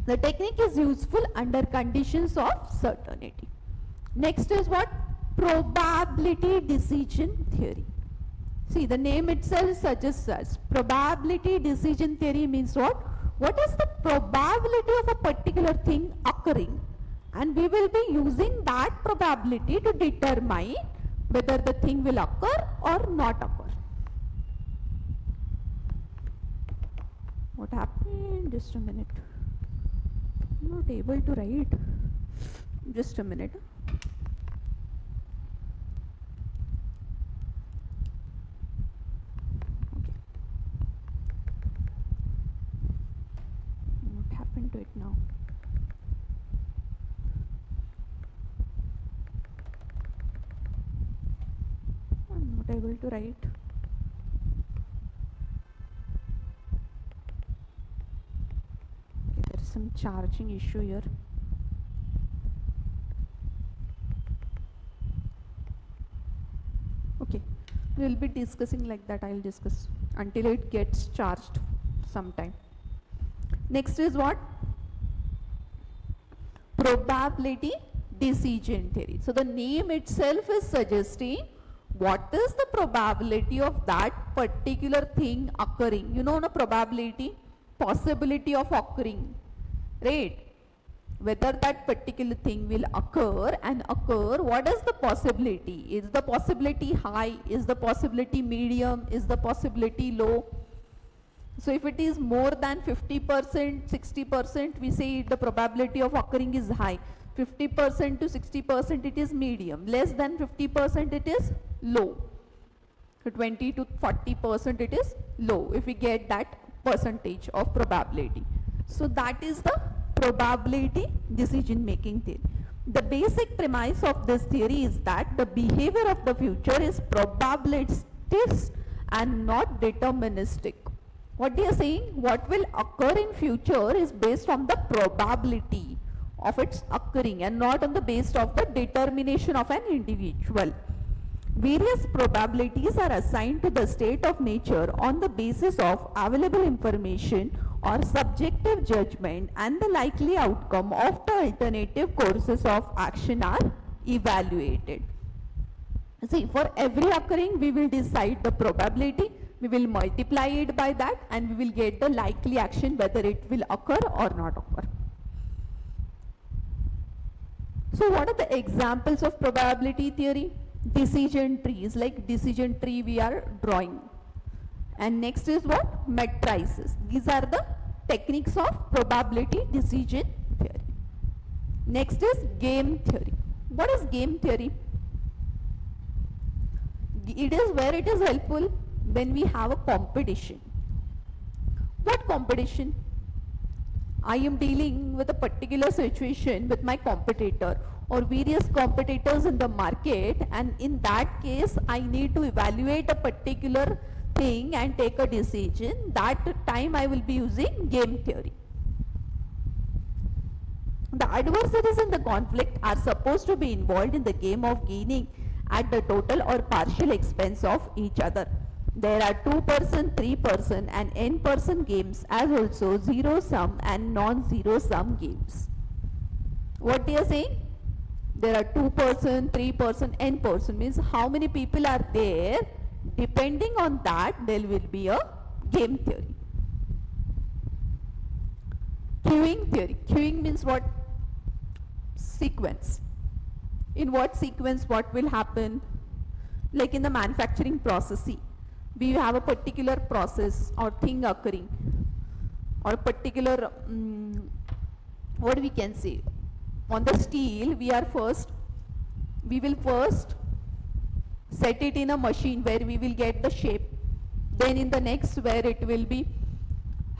The technique is useful under conditions of certainty. Next is what? Probability decision theory. See, the name itself suggests us. Probability decision theory means what? What is the probability of a particular thing occurring? And we will be using that probability to determine whether the thing will occur or not occur. What happened? Just a minute. I'm not able to write. Just a minute. What happened to it now? I'm not able to write. Okay, there is some charging issue here. Okay, We'll be discussing like that. I'll discuss until it gets charged sometime. Next is what? Probability decision theory. So the name itself is suggesting what is the probability of that particular thing occurring. You know, probability, possibility of occurring, right? Whether that particular thing will occur and occur, what is the possibility? Is the possibility high? Is the possibility medium? Is the possibility low? So if it is more than 50%, 60%, we say the probability of occurring is high. 50% to 60% it is medium. Less than 50% it is low. So 20 to 40% it is low if we get that percentage of probability. So that is the probability decision making theory. The basic premise of this theory is that the behavior of the future is probabilistic and not deterministic. What they are saying, what will occur in future is based on the probability of its occurring and not on the basis of the determination of an individual. Various probabilities are assigned to the state of nature on the basis of available information or subjective judgment, and the likely outcome of the alternative courses of action are evaluated. See, for every occurring we will decide the probability, we will multiply it by that, and we will get the likely action whether it will occur or not occur. So what are the examples of probability theory? Decision trees, like decision tree we are drawing. And next is what? Matrices. These are the techniques of probability decision theory. Next is game theory. What is game theory? It is where it is helpful when we have a competition. What competition? I am dealing with a particular situation with my competitor or various competitors in the market, and in that case I need to evaluate a particular thing and take a decision. That time I will be using game theory. The adversaries in the conflict are supposed to be involved in the game of gaining at the total or partial expense of each other. There are 2-person, 3-person and n-person games, as also zero-sum and non-zero-sum games. What they are saying? There are 2-person, 3-person, n-person, means how many people are there. Depending on that, there will be a game theory. Queuing theory. Queuing means what? Sequence. In what sequence what will happen? Like in the manufacturing process, see, we have a particular process or thing occurring, or a particular what we can say, on the steel we will first set it in a machine where we will get the shape, then in the next where it will be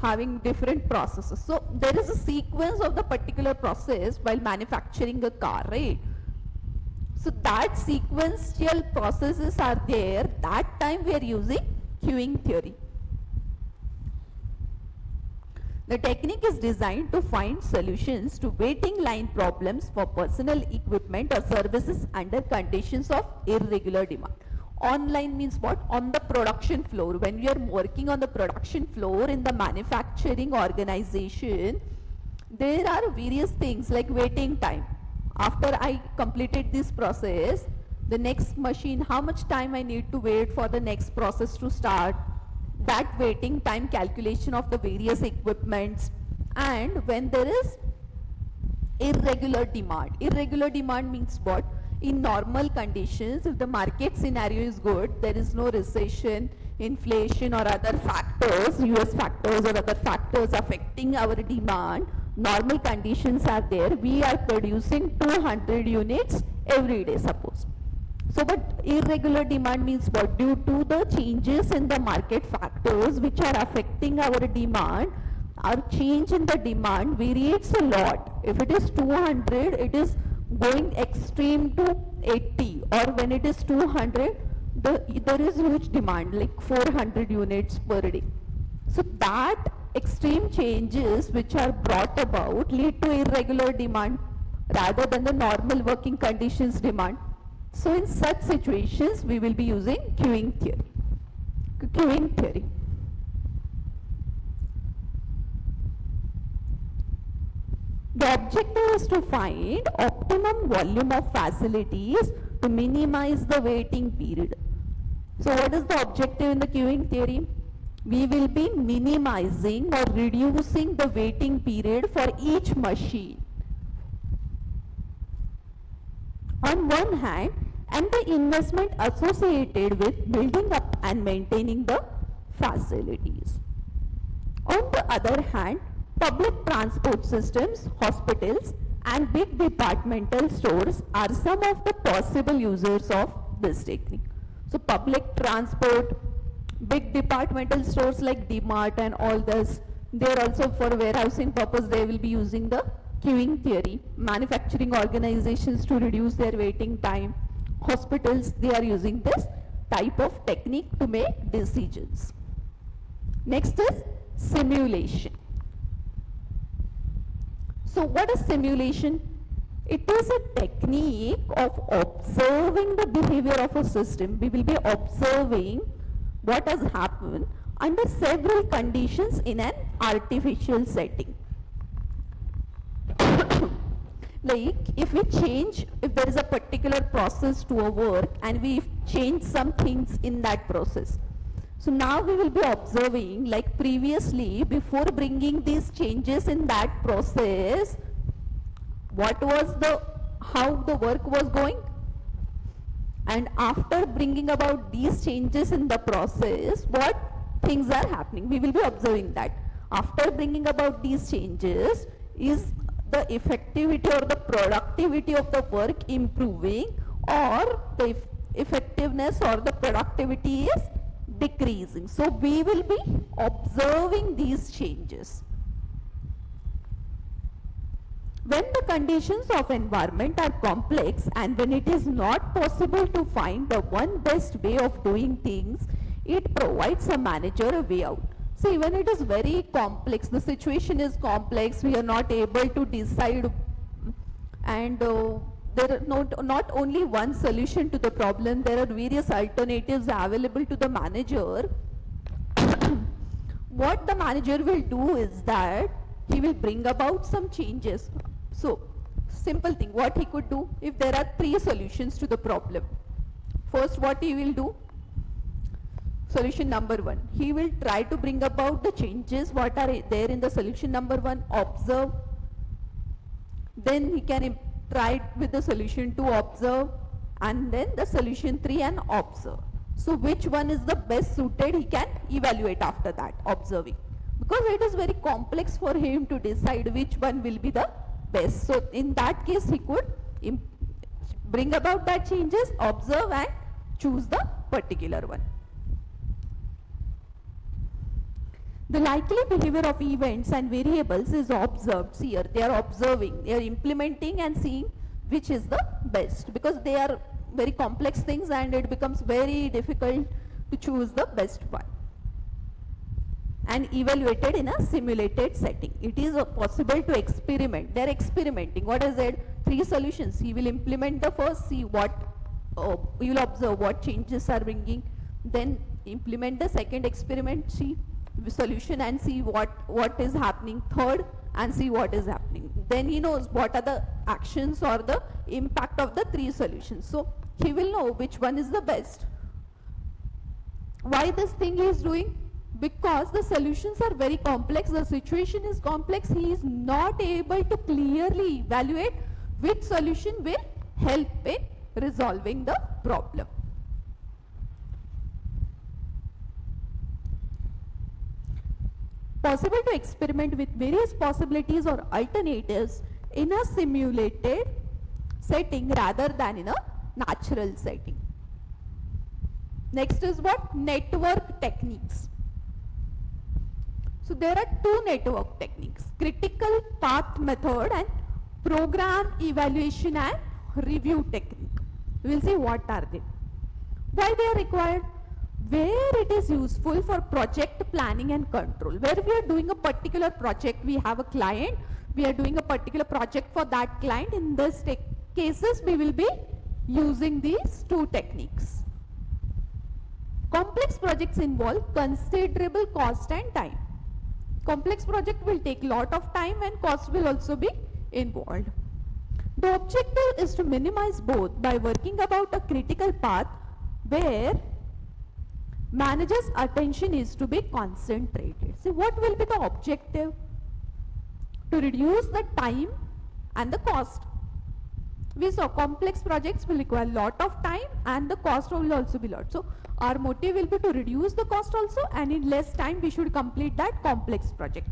having different processes. So there is a sequence of the particular process while manufacturing a car, right? So that sequential processes are there. That time we are using queuing theory. The technique is designed to find solutions to waiting line problems for personal equipment or services under conditions of irregular demand. Online means what? On the production floor. When we are working on the production floor in the manufacturing organization, there are various things like waiting time. After I completed this process, the next machine, how much time I need to wait for the next process to start, that waiting time calculation of the various equipments, and when there is irregular demand. Irregular demand means what? In normal conditions, if the market scenario is good, there is no recession, inflation or other factors, US factors or other factors affecting our demand, normal conditions are there, we are producing 200 units every day, suppose. So, but irregular demand means what? Due to the changes in the market factors which are affecting our demand, our change in the demand varies a lot. If it is 200, it is going extreme to 80, or when it is 200, there is huge demand like 400 units per day. So that extreme changes which are brought about lead to irregular demand rather than the normal working conditions demand. So in such situations, we will be using queuing theory. Queuing theory. The objective is to find optimum volume of facilities to minimize the waiting period. So what is the objective in the queuing theory? We will be minimizing or reducing the waiting period for each machine on one hand, and the investment associated with building up and maintaining the facilities. On the other hand, public transport systems, hospitals, and big departmental stores are some of the possible users of this technique. So public transport, big departmental stores like DMart and all this, they are also for warehousing purpose, they will be using the queuing theory. Manufacturing organizations to reduce their waiting time. Hospitals, they are using this type of technique to make decisions. Next is simulation. So what is simulation? It is a technique of observing the behavior of a system. We will be observing what has happened under several conditions in an artificial setting. Like if there is a particular process to a work and we change some things in that process. So now we will be observing, like previously, before bringing these changes in that process, how the work was going, and after bringing about these changes in the process, what things are happening. We will be observing that. After bringing about these changes, is the effectivity or the productivity of the work improving, or the effectiveness or the productivity is decreasing. So we will be observing these changes. When the conditions of environment are complex and when it is not possible to find the one best way of doing things, it provides a manager a way out. See, when it is very complex, the situation is complex, we are not able to decide, and there are not only one solution to the problem, there are various alternatives available to the manager. What the manager will do is that he will bring about some changes. So, simple thing, what he could do, if there are 3 solutions to the problem. First, what he will do? Solution number 1. He will try to bring about the changes what are there in the solution number 1, observe. Then he can try with the solution 2, observe, and then the solution 3 and observe. So which one is the best suited, he can evaluate after that, observing. Because it is very complex for him to decide which one will be the best. So in that case, he could bring about that changes, observe and choose the particular one. The likely behavior of events and variables is observed. See here, they are observing, they are implementing and seeing which is the best, because they are very complex things and it becomes very difficult to choose the best one. And evaluated in a simulated setting. It is possible to experiment. They are experimenting. What is it? 3 solutions. He will implement the first, see what, you will observe what changes are bringing. Then implement the second experiment, see solution and see what is happening. Third, and see what is happening. Then he knows what are the actions or the impact of the 3 solutions. So he will know which one is the best. Why this thing he is doing? Because the solutions are very complex, the situation is complex, he is not able to clearly evaluate which solution will help in resolving the problem. Possible to experiment with various possibilities or alternatives in a simulated setting rather than in a natural setting. Next is what? Network techniques. So there are 2 network techniques, critical path method and program evaluation and review technique. We will see what are they. Why they are required? Where it is useful for project planning and control. Where we are doing a particular project, we have a client, we are doing a particular project for that client. In this cases, we will be using these two techniques. Complex projects involve considerable cost and time. Complex project will take lot of time and cost will also be involved. The objective is to minimize both by working about a critical path where manager's attention is to be concentrated. See, what will be the objective? To reduce the time and the cost. We saw complex projects will require lot of time and the cost will also be lot. So our motive will be to reduce the cost also, and in less time we should complete that complex project.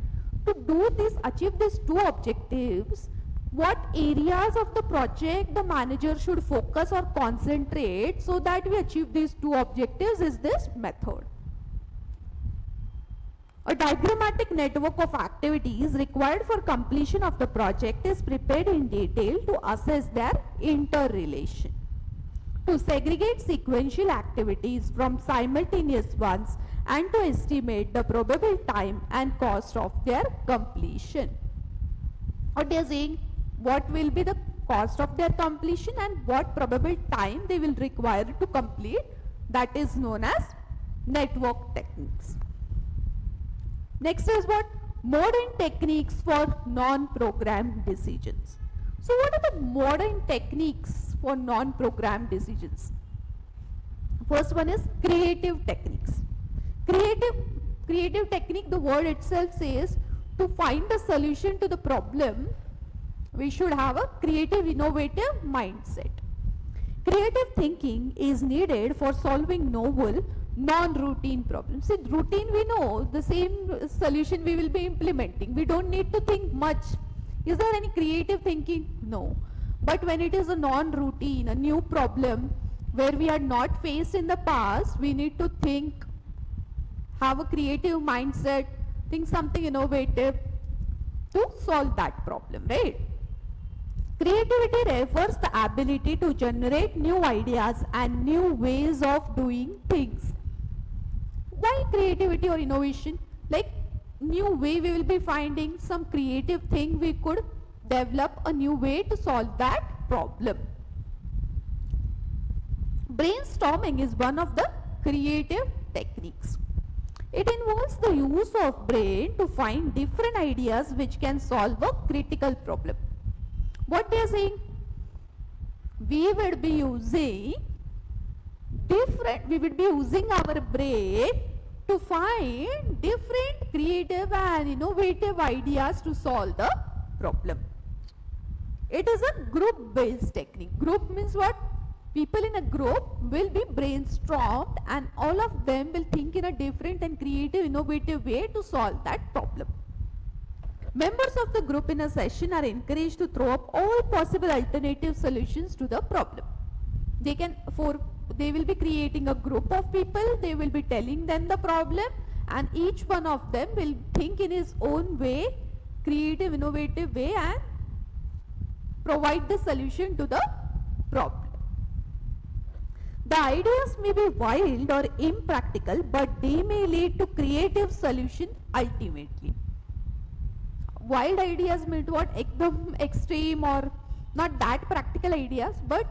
To do this, achieve these two objectives, what areas of the project the manager should focus or concentrate so that we achieve these two objectives is this method. A diagrammatic network of activities required for completion of the project is prepared in detail to assess their interrelation. To segregate sequential activities from simultaneous ones and to estimate the probable time and cost of their completion. What they are saying? What will be the cost of their completion and what probable time they will require to complete, that is known as network techniques. Next is what? Modern techniques for non-programmed decisions. So what are the modern techniques for non-programmed decisions? First one is creative techniques. Creative technique, the word itself says to find a solution to the problem, we should have a creative, innovative mindset. Creative thinking is needed for solving novel, non-routine problems. See, routine we know, the same solution we will be implementing. We don't need to think much. Is there any creative thinking? No. But when it is a non-routine, a new problem where we are not faced in the past, we need to think, have a creative mindset, think something innovative to solve that problem, right? Creativity refers the ability to generate new ideas and new ways of doing things. Why creativity or innovation? Like new way we will be finding some creative thing we could develop a new way to solve that problem. Brainstorming is one of the creative techniques. It involves the use of brain to find different ideas which can solve a critical problem. What they are saying? We will be using our brain to find different creative and innovative ideas to solve the problem. It is a group based technique. Group means what? People in a group will be brainstormed and all of them will think in a different and creative, innovative way to solve that problem. Members of the group in a session are encouraged to throw up all possible alternative solutions to the problem. They will be creating a group of people, they will be telling them the problem, and each one of them will think in his own way, creative, innovative way, and provide the solution to the problem. The ideas may be wild or impractical, but they may lead to creative solution ultimately. Wild ideas mean what? Ekdam extreme or not that practical ideas, but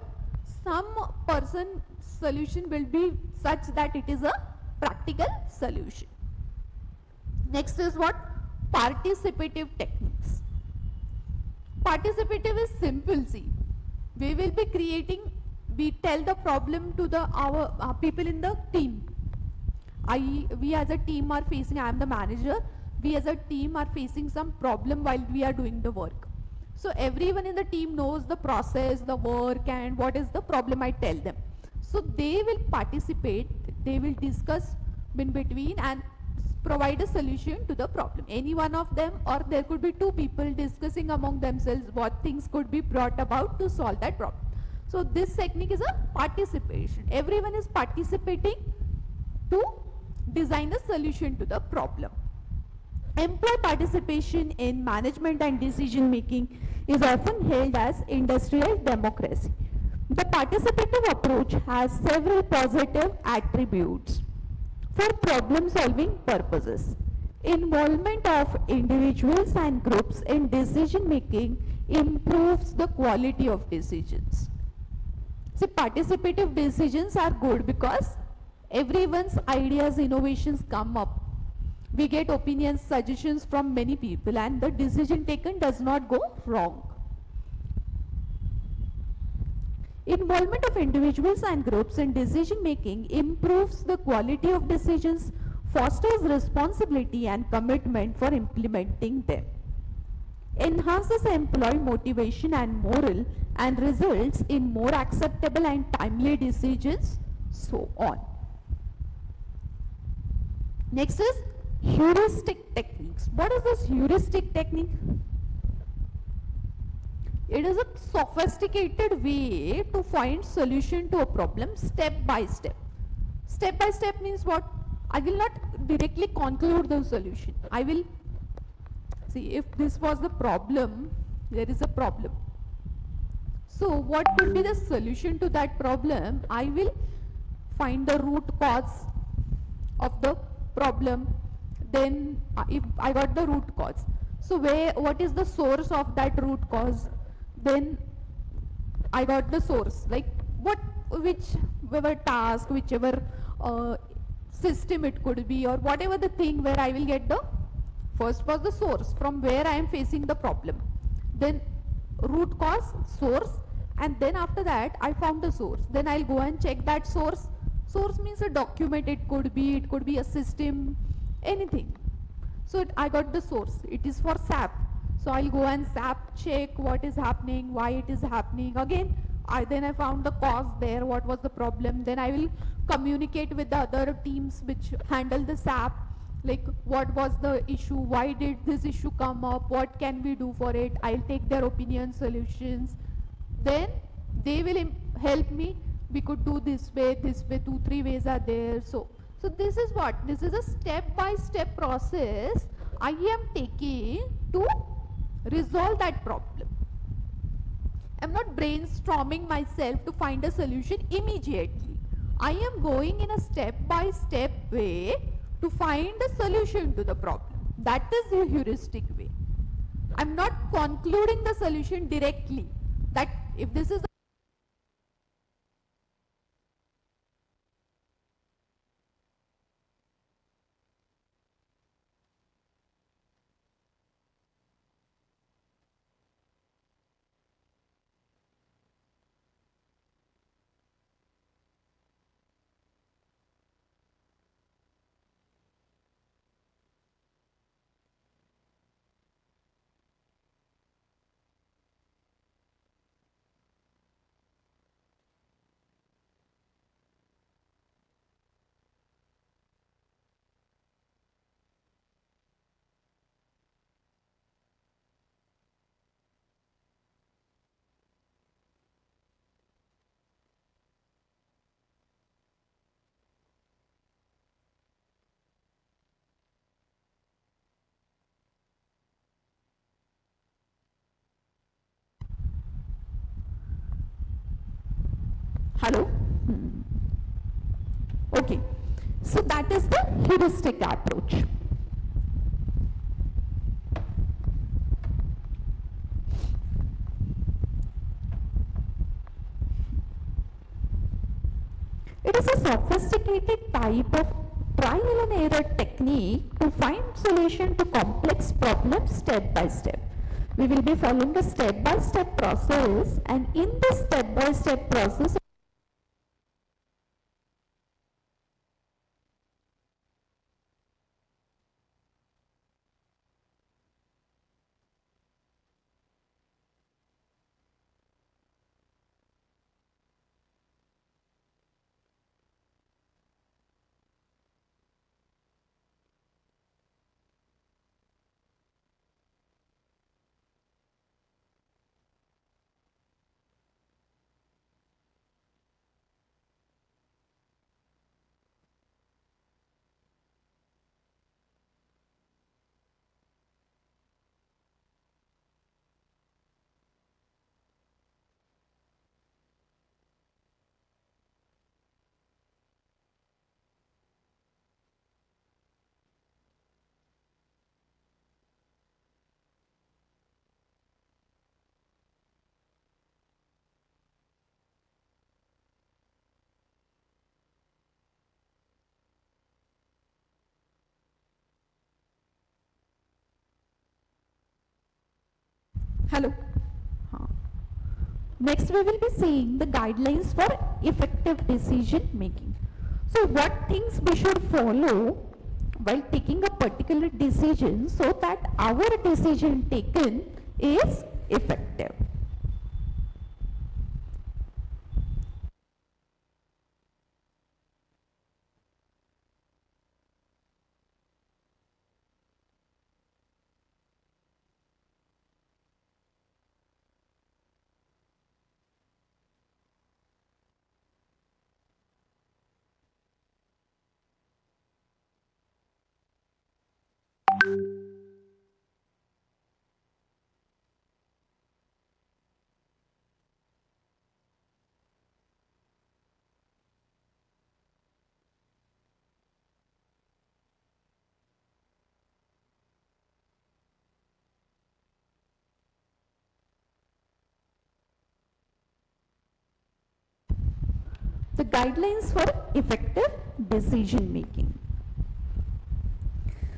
some person solution will be such that it is a practical solution. Next is what? Participative techniques. Participative is simple. See, we will be creating, we tell the problem to our people in the team. We as a team are facing, I am the manager, we as a team are facing some problem while we are doing the work. So everyone in the team knows the process, the work, and what is the problem I tell them. So they will participate, they will discuss in between and provide a solution to the problem. Any one of them, or there could be two people discussing among themselves what things could be brought about to solve that problem. So this technique is a participation. Everyone is participating to design a solution to the problem. Employee participation in management and decision making is often held as industrial democracy. The participative approach has several positive attributes for problem solving purposes. Involvement of individuals and groups in decision making improves the quality of decisions. See, participative decisions are good because everyone's ideas, innovations come up. We get opinions, suggestions from many people, and the decision taken does not go wrong. Involvement of individuals and groups in decision making improves the quality of decisions, fosters responsibility and commitment for implementing them, enhances employee motivation and morale, and results in more acceptable and timely decisions, so on. Next is heuristic techniques. What is this heuristic technique? It is a sophisticated way to find solution to a problem step by step. Step by step means what? I will not directly conclude the solution. I will see if this was the problem, there is a problem. So what could be the solution to that problem? I will find the root cause of the problem. Then if I got the root cause, so what is the source of that root cause? Then I got the source, like whichever task, whichever system it could be, or whatever the thing where I will get the first was the source from where I am facing the problem, then root cause, source, and then after that I found the source. Then I'll go and check that source. Source means a document, it could be a system, anything. So I got the source, it is for SAP. So I'll go and SAP check what is happening, why it is happening. Again, then I found the cause there, what was the problem. Then I will communicate with the other teams which handle the SAP, like what was the issue, why did this issue come up, what can we do for it. I'll take their opinion, solutions. Then they will help me. We could do this way, 2-3 ways are there. So this is what? This is a step-by-step process I am taking to resolve that problem. I am not brainstorming myself to find a solution immediately. I am going in a step-by-step way to find a solution to the problem. That is the heuristic way. I am not concluding the solution directly. That if this is hello? Okay, so that is the heuristic approach. It is a sophisticated type of trial and error technique to find solution to complex problems step by step. We will be following a step-by-step process, and in this step-by-step process Hello. हाँ. Next we will be seeing the guidelines for effective decision making. So what things we should follow while taking a particular decision so that our decision taken is effective. The guidelines for effective decision making.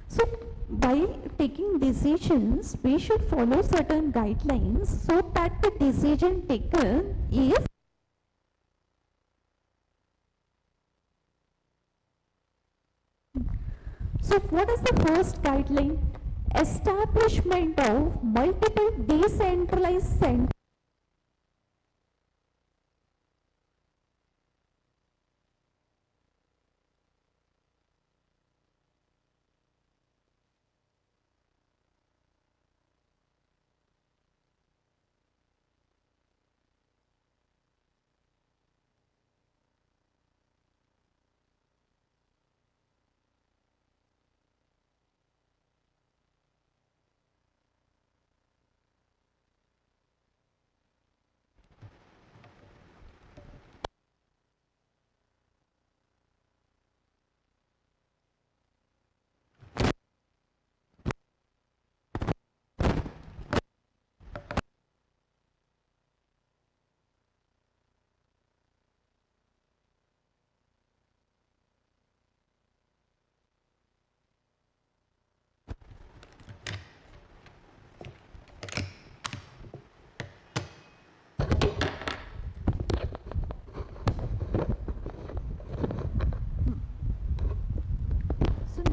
So while taking decisions, we should follow certain guidelines so that the decision taken is So what is the first guideline? Establishment of multiple decentralized centers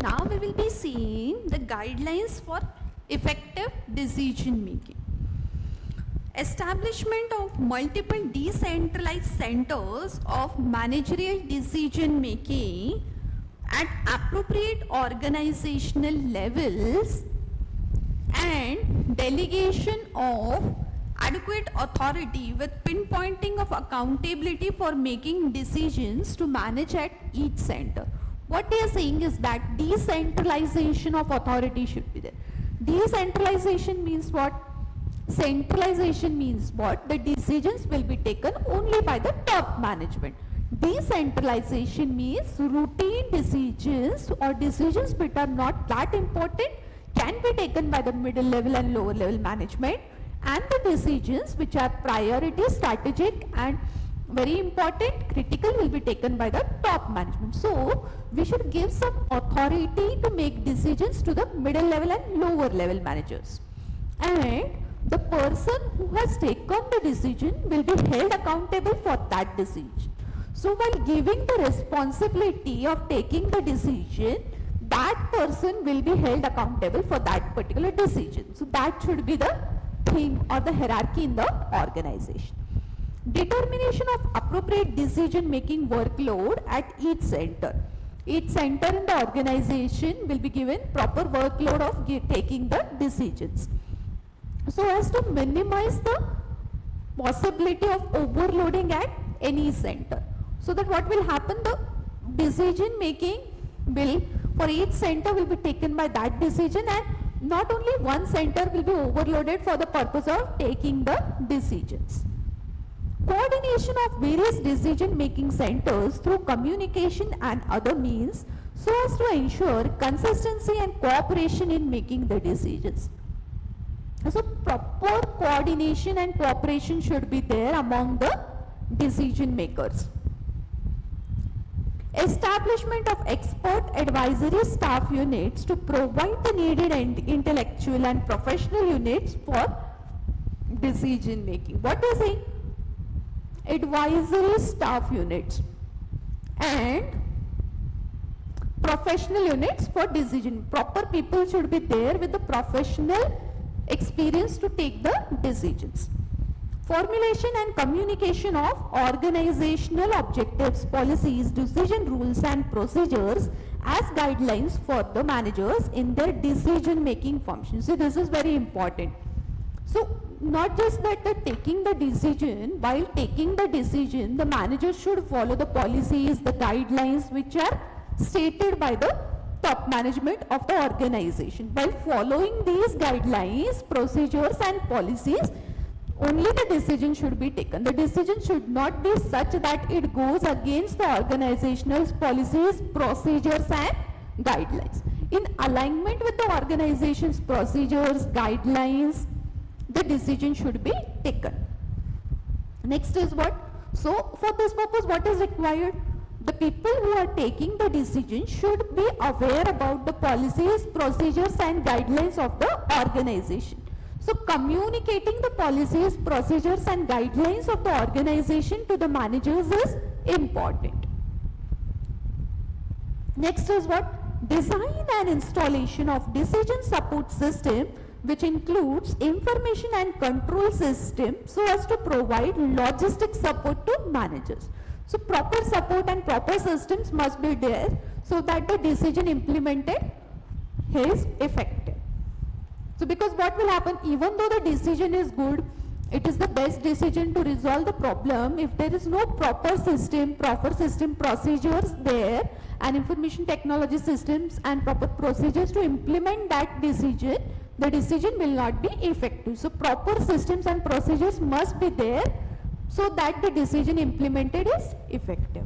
Now we will be seeing the guidelines for effective decision making. Establishment of multiple decentralized centers of managerial decision making at appropriate organizational levels and delegation of adequate authority with pinpointing of accountability for making decisions to manage at each center. What they are saying is that decentralization of authority should be there. Decentralization means what? Centralization means what? The decisions will be taken only by the top management. Decentralization means routine decisions or decisions which are not that important can be taken by the middle level and lower level management, and the decisions which are priority, strategic and very important, critical will be taken by the top management. So we should give some authority to make decisions to the middle level and lower level managers, and the person who has taken the decision will be held accountable for that decision. So while giving the responsibility of taking the decision, that person will be held accountable for that particular decision. So that should be the thing or the hierarchy in the organization. Determination of appropriate decision making workload at each center. Each center in the organization will be given proper workload of taking the decisions, so as to minimize the possibility of overloading at any center. So that what will happen, the decision making will for each center will be taken by that decision, and not only one center will be overloaded for the purpose of taking the decisions. Coordination of various decision making centers through communication and other means so as to ensure consistency and cooperation in making the decisions. So proper coordination and cooperation should be there among the decision makers. Establishment of expert advisory staff units to provide the needed intellectual and professional units for decision making. What is it? Advisory staff units and professional units for decision. Proper people should be there with the professional experience to take the decisions. Formulation and communication of organizational objectives, policies, decision rules and procedures as guidelines for the managers in their decision making functions. So this is very important. So not just that they're taking the decision, while taking the decision, the manager should follow the policies, the guidelines which are stated by the top management of the organization. While following these guidelines, procedures and policies, only the decision should be taken. The decision should not be such that it goes against the organizational policies, procedures and guidelines. In alignment with the organization's procedures, guidelines, the decision should be taken. Next is what? So for this purpose, what is required? The people who are taking the decision should be aware about the policies, procedures and guidelines of the organization. So communicating the policies, procedures and guidelines of the organization to the managers is important. Next is what? Design and installation of decision support system, which includes information and control system so as to provide logistic support to managers. So proper support and proper systems must be there so that the decision implemented is effective. So because what will happen, even though the decision is good, it is the best decision to resolve the problem, if there is no proper system procedures there and information technology systems and proper procedures to implement that decision, the decision will not be effective. So proper systems and procedures must be there so that the decision implemented is effective.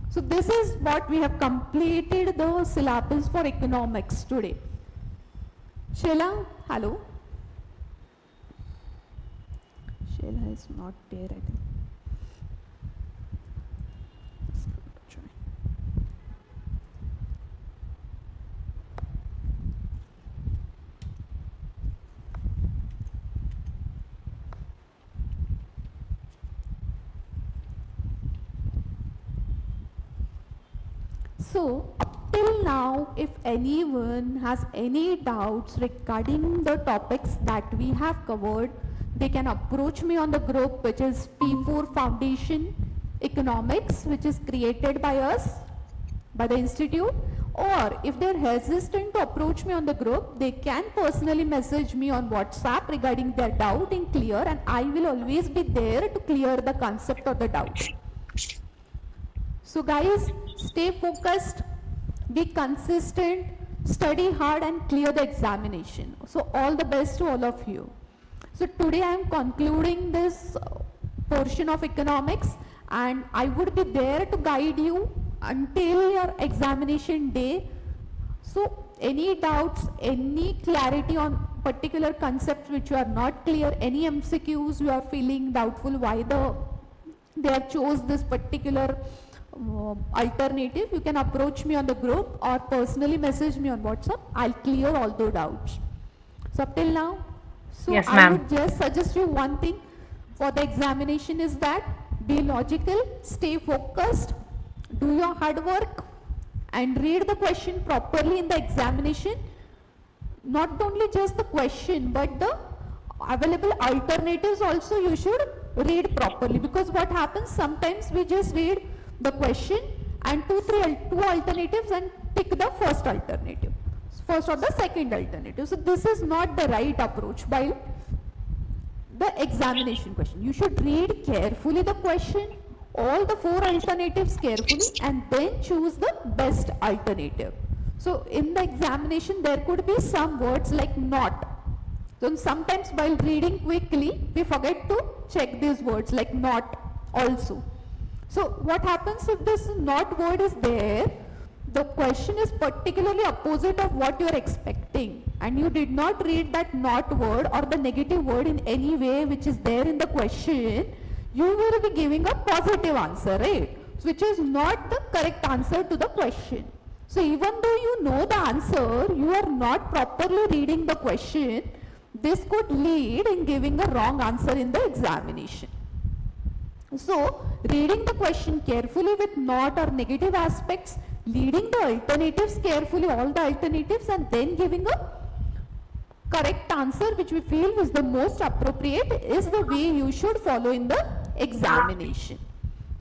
So this is what we have completed the syllabus for economics today. Sheila, hello. Sheila is not there, I think. So up till now, if anyone has any doubts regarding the topics that we have covered, they can approach me on the group which is P4 Foundation Economics, which is created by us, by the institute, or if they're hesitant to approach me on the group, they can personally message me on WhatsApp regarding their doubt in clear, and I will always be there to clear the concept of the doubt. So guys, stay focused, be consistent, study hard and clear the examination. So all the best to all of you. So today I am concluding this portion of economics, and I would be there to guide you until your examination day. So any doubts, any clarity on particular concepts which you are not clear, any MCQs you are feeling doubtful why they have chose this particular alternative, you can approach me on the group or personally message me on WhatsApp. I'll clear all those doubts. So up till now, so
Yes,
I
ma'am.
would just suggest you one thing for the examination is that be logical, stay focused, do your hard work and read the question properly in the examination. Not only just the question but the available alternatives also you should read properly, because what happens sometimes we just read the question and two alternatives and pick the first alternative, first or the second alternative. So this is not the right approach while the examination question. You should read carefully the question, all the four alternatives carefully, and then choose the best alternative. So in the examination there could be some words like not. So sometimes while reading quickly we forget to check these words like not also. So what happens if this not word is there, the question is particularly opposite of what you are expecting and you did not read that not word or the negative word in any way which is there in the question, you will be giving a positive answer, right? Which is not the correct answer to the question. So even though you know the answer, you are not properly reading the question, this could lead in giving a wrong answer in the examination. So, reading the question carefully with not or negative aspects, reading the alternatives carefully, all the alternatives, and then giving a correct answer which we feel is the most appropriate is the way you should follow in the examination.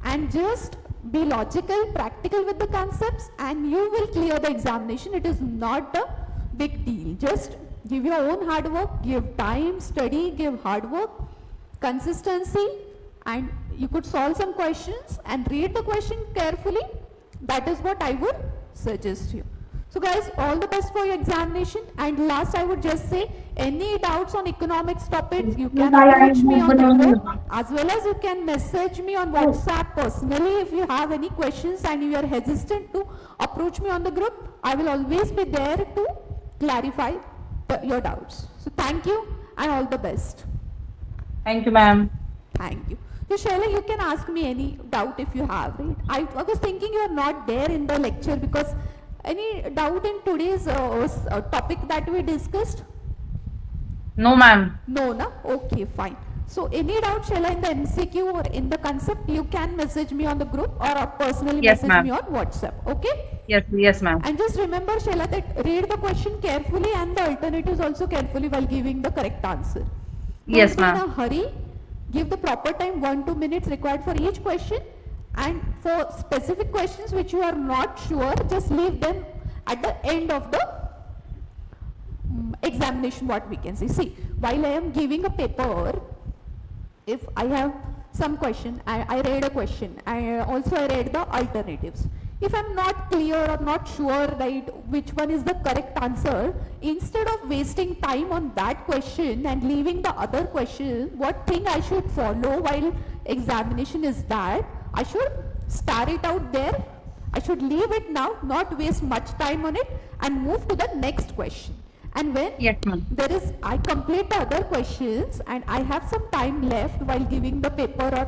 And just be logical, practical with the concepts, and you will clear the examination. It is not a big deal. Just give your own hard work, give time, study, give hard work, consistency, and you could solve some questions and read the question carefully. That is what I would suggest you. So guys, all the best for your examination. And last, I would just say, any doubts on economics topics, you can approach me on the group, as well as you can message me on WhatsApp personally if you have any questions and you are hesitant to approach me on the group. I will always be there to clarify your doubts. So thank you and all the best.
Thank you, ma'am.
Thank you. So Shaila, you can ask me any doubt if you have, right? I was thinking you are not there in the lecture because any doubt in today's topic that we discussed?
No, ma'am.
No, na? Okay, fine. So any doubt, Shaila, in the MCQ or in the concept, you can message me on the group or personally
Yes,
message me
ma'am.
on WhatsApp. Okay?
Yes, ma'am.
And just remember, Shaila, that read the question carefully and the alternatives also carefully while giving the correct answer.
Yes,
Don't be
ma'am.
in a hurry. Give the proper time, 1-2 minutes required for each question. And for specific questions which you are not sure, just leave them at the end of the examination, what we can say. See, while I am giving a paper, if I have some question, I read a question, I read the alternatives. If I'm not clear or not sure, right, which one is the correct answer, instead of wasting time on that question and leaving the other question, what thing I should follow while examination is that I should start it out there. I should leave it now, not waste much time on it, and move to the next question. And when
Yes, ma'am.
I complete the other questions and I have some time left while giving the paper or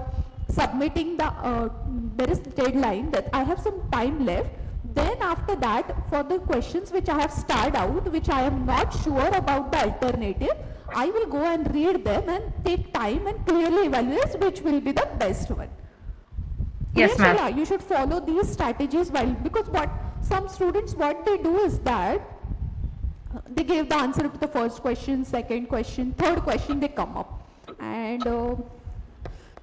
submitting the, there is deadline that I have some time left. Then after that, for the questions which I have started out, which I am not sure about the alternative, I will go and read them and take time and clearly evaluate which will be the best one.
Yes, ma'am.
Shaila, you should follow these strategies because what some students, what they do is that they give the answer to the first question, second question, third question they come up and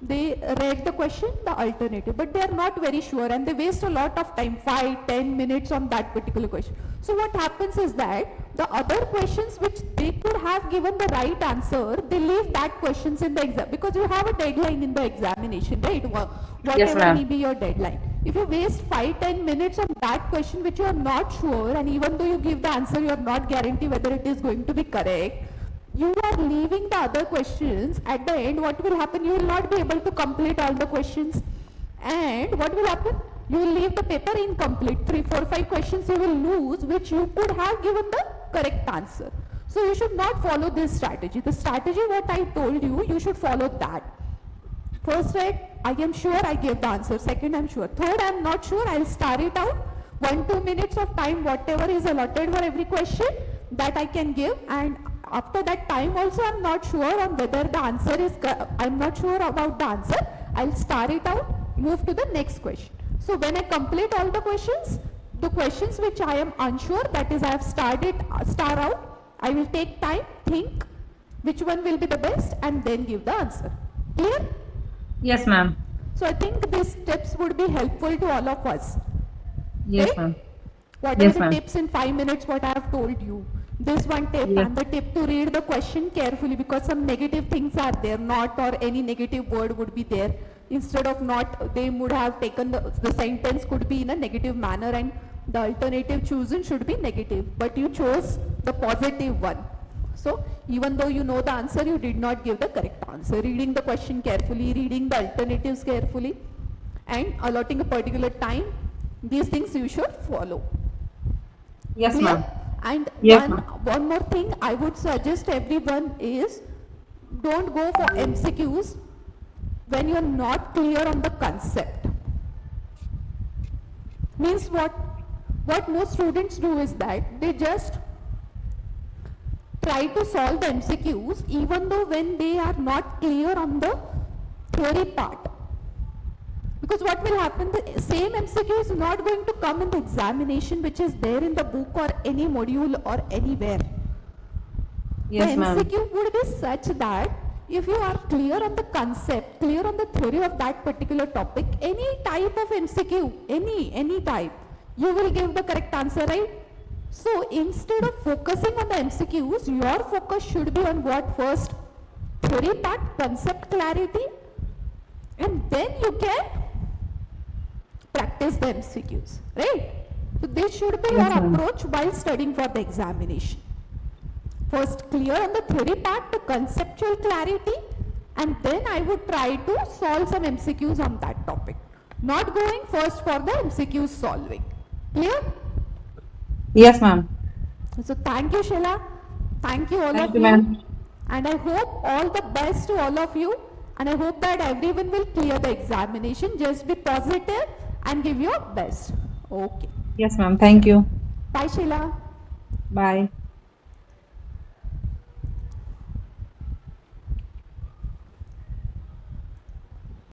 they read the question, the alternative, but they are not very sure and they waste a lot of time, 5-10 minutes on that particular question. So what happens is that the other questions which they could have given the right answer, they leave that questions in the exam because you have a deadline in the examination, right? Whatever
ma'am.
may be your deadline. If you waste 5-10 minutes on that question which you are not sure, and even though you give the answer, you are not guaranteed whether it is going to be correct, you are leaving the other questions. At the end, what will happen? You will not be able to complete all the questions. And what will happen? You will leave the paper incomplete. 3, 4, 5 questions you will lose, which you could have given the correct answer. So you should not follow this strategy. The strategy what I told you, you should follow that. First, I am sure I gave the answer. Second, I am sure. Third, I am not sure. I will start it out. 1-2 minutes of time, whatever is allotted for every question, that I can give. And after that time also, I am not sure on whether the answer is, I am not sure about the answer. I will start it out, move to the next question. So when I complete all the questions which I am unsure, that is I have start out, I will take time, think which one will be the best and then give the answer. Clear?
Yes, ma'am.
So I think these tips would be helpful to all of us.
Yes,
Okay?
ma'am.
What are
Yes,
the
ma'am.
tips in 5 minutes what I have told you? This one tip
Yes.
and the tip to read the question carefully because some negative things are there, not or any negative word would be there. Instead of not, they would have taken the sentence could be in a negative manner and the alternative chosen should be negative, but you chose the positive one. So even though you know the answer, you did not give the correct answer. Reading the question carefully, reading the alternatives carefully and allotting a particular time, these things you should follow.
Yes,
Clear?
ma'am.
And
Yes,
one more thing I would suggest everyone is don't go for MCQs when you are not clear on the concept. Means what most students do is that they just try to solve the MCQs even though when they are not clear on the theory part. Because what will happen, the same MCQ is not going to come in the examination which is there in the book or any module or anywhere.
Yes,
The
ma'am.
MCQ would be such that if you are clear on the concept, clear on the theory of that particular topic, any type of MCQ, any type, you will give the correct answer, right? So instead of focusing on the MCQs, your focus should be on what? First, theory part, concept clarity, and then you can practice the MCQs, right? So this should be your
Yes, ma'am.
approach while studying for the examination. First clear on the theory part, the conceptual clarity, and then I would try to solve some MCQs on that topic. Not going first for the MCQ solving. Clear?
Yes, ma'am.
So thank you, Sheila. Thank you all
Thank
of
you,
you.
ma'am.
And I hope all the best to all of you. And I hope that everyone will clear the examination. Just be positive and give your best. Okay.
Yes, ma'am. Thank you.
Bye, Sheila.
Bye.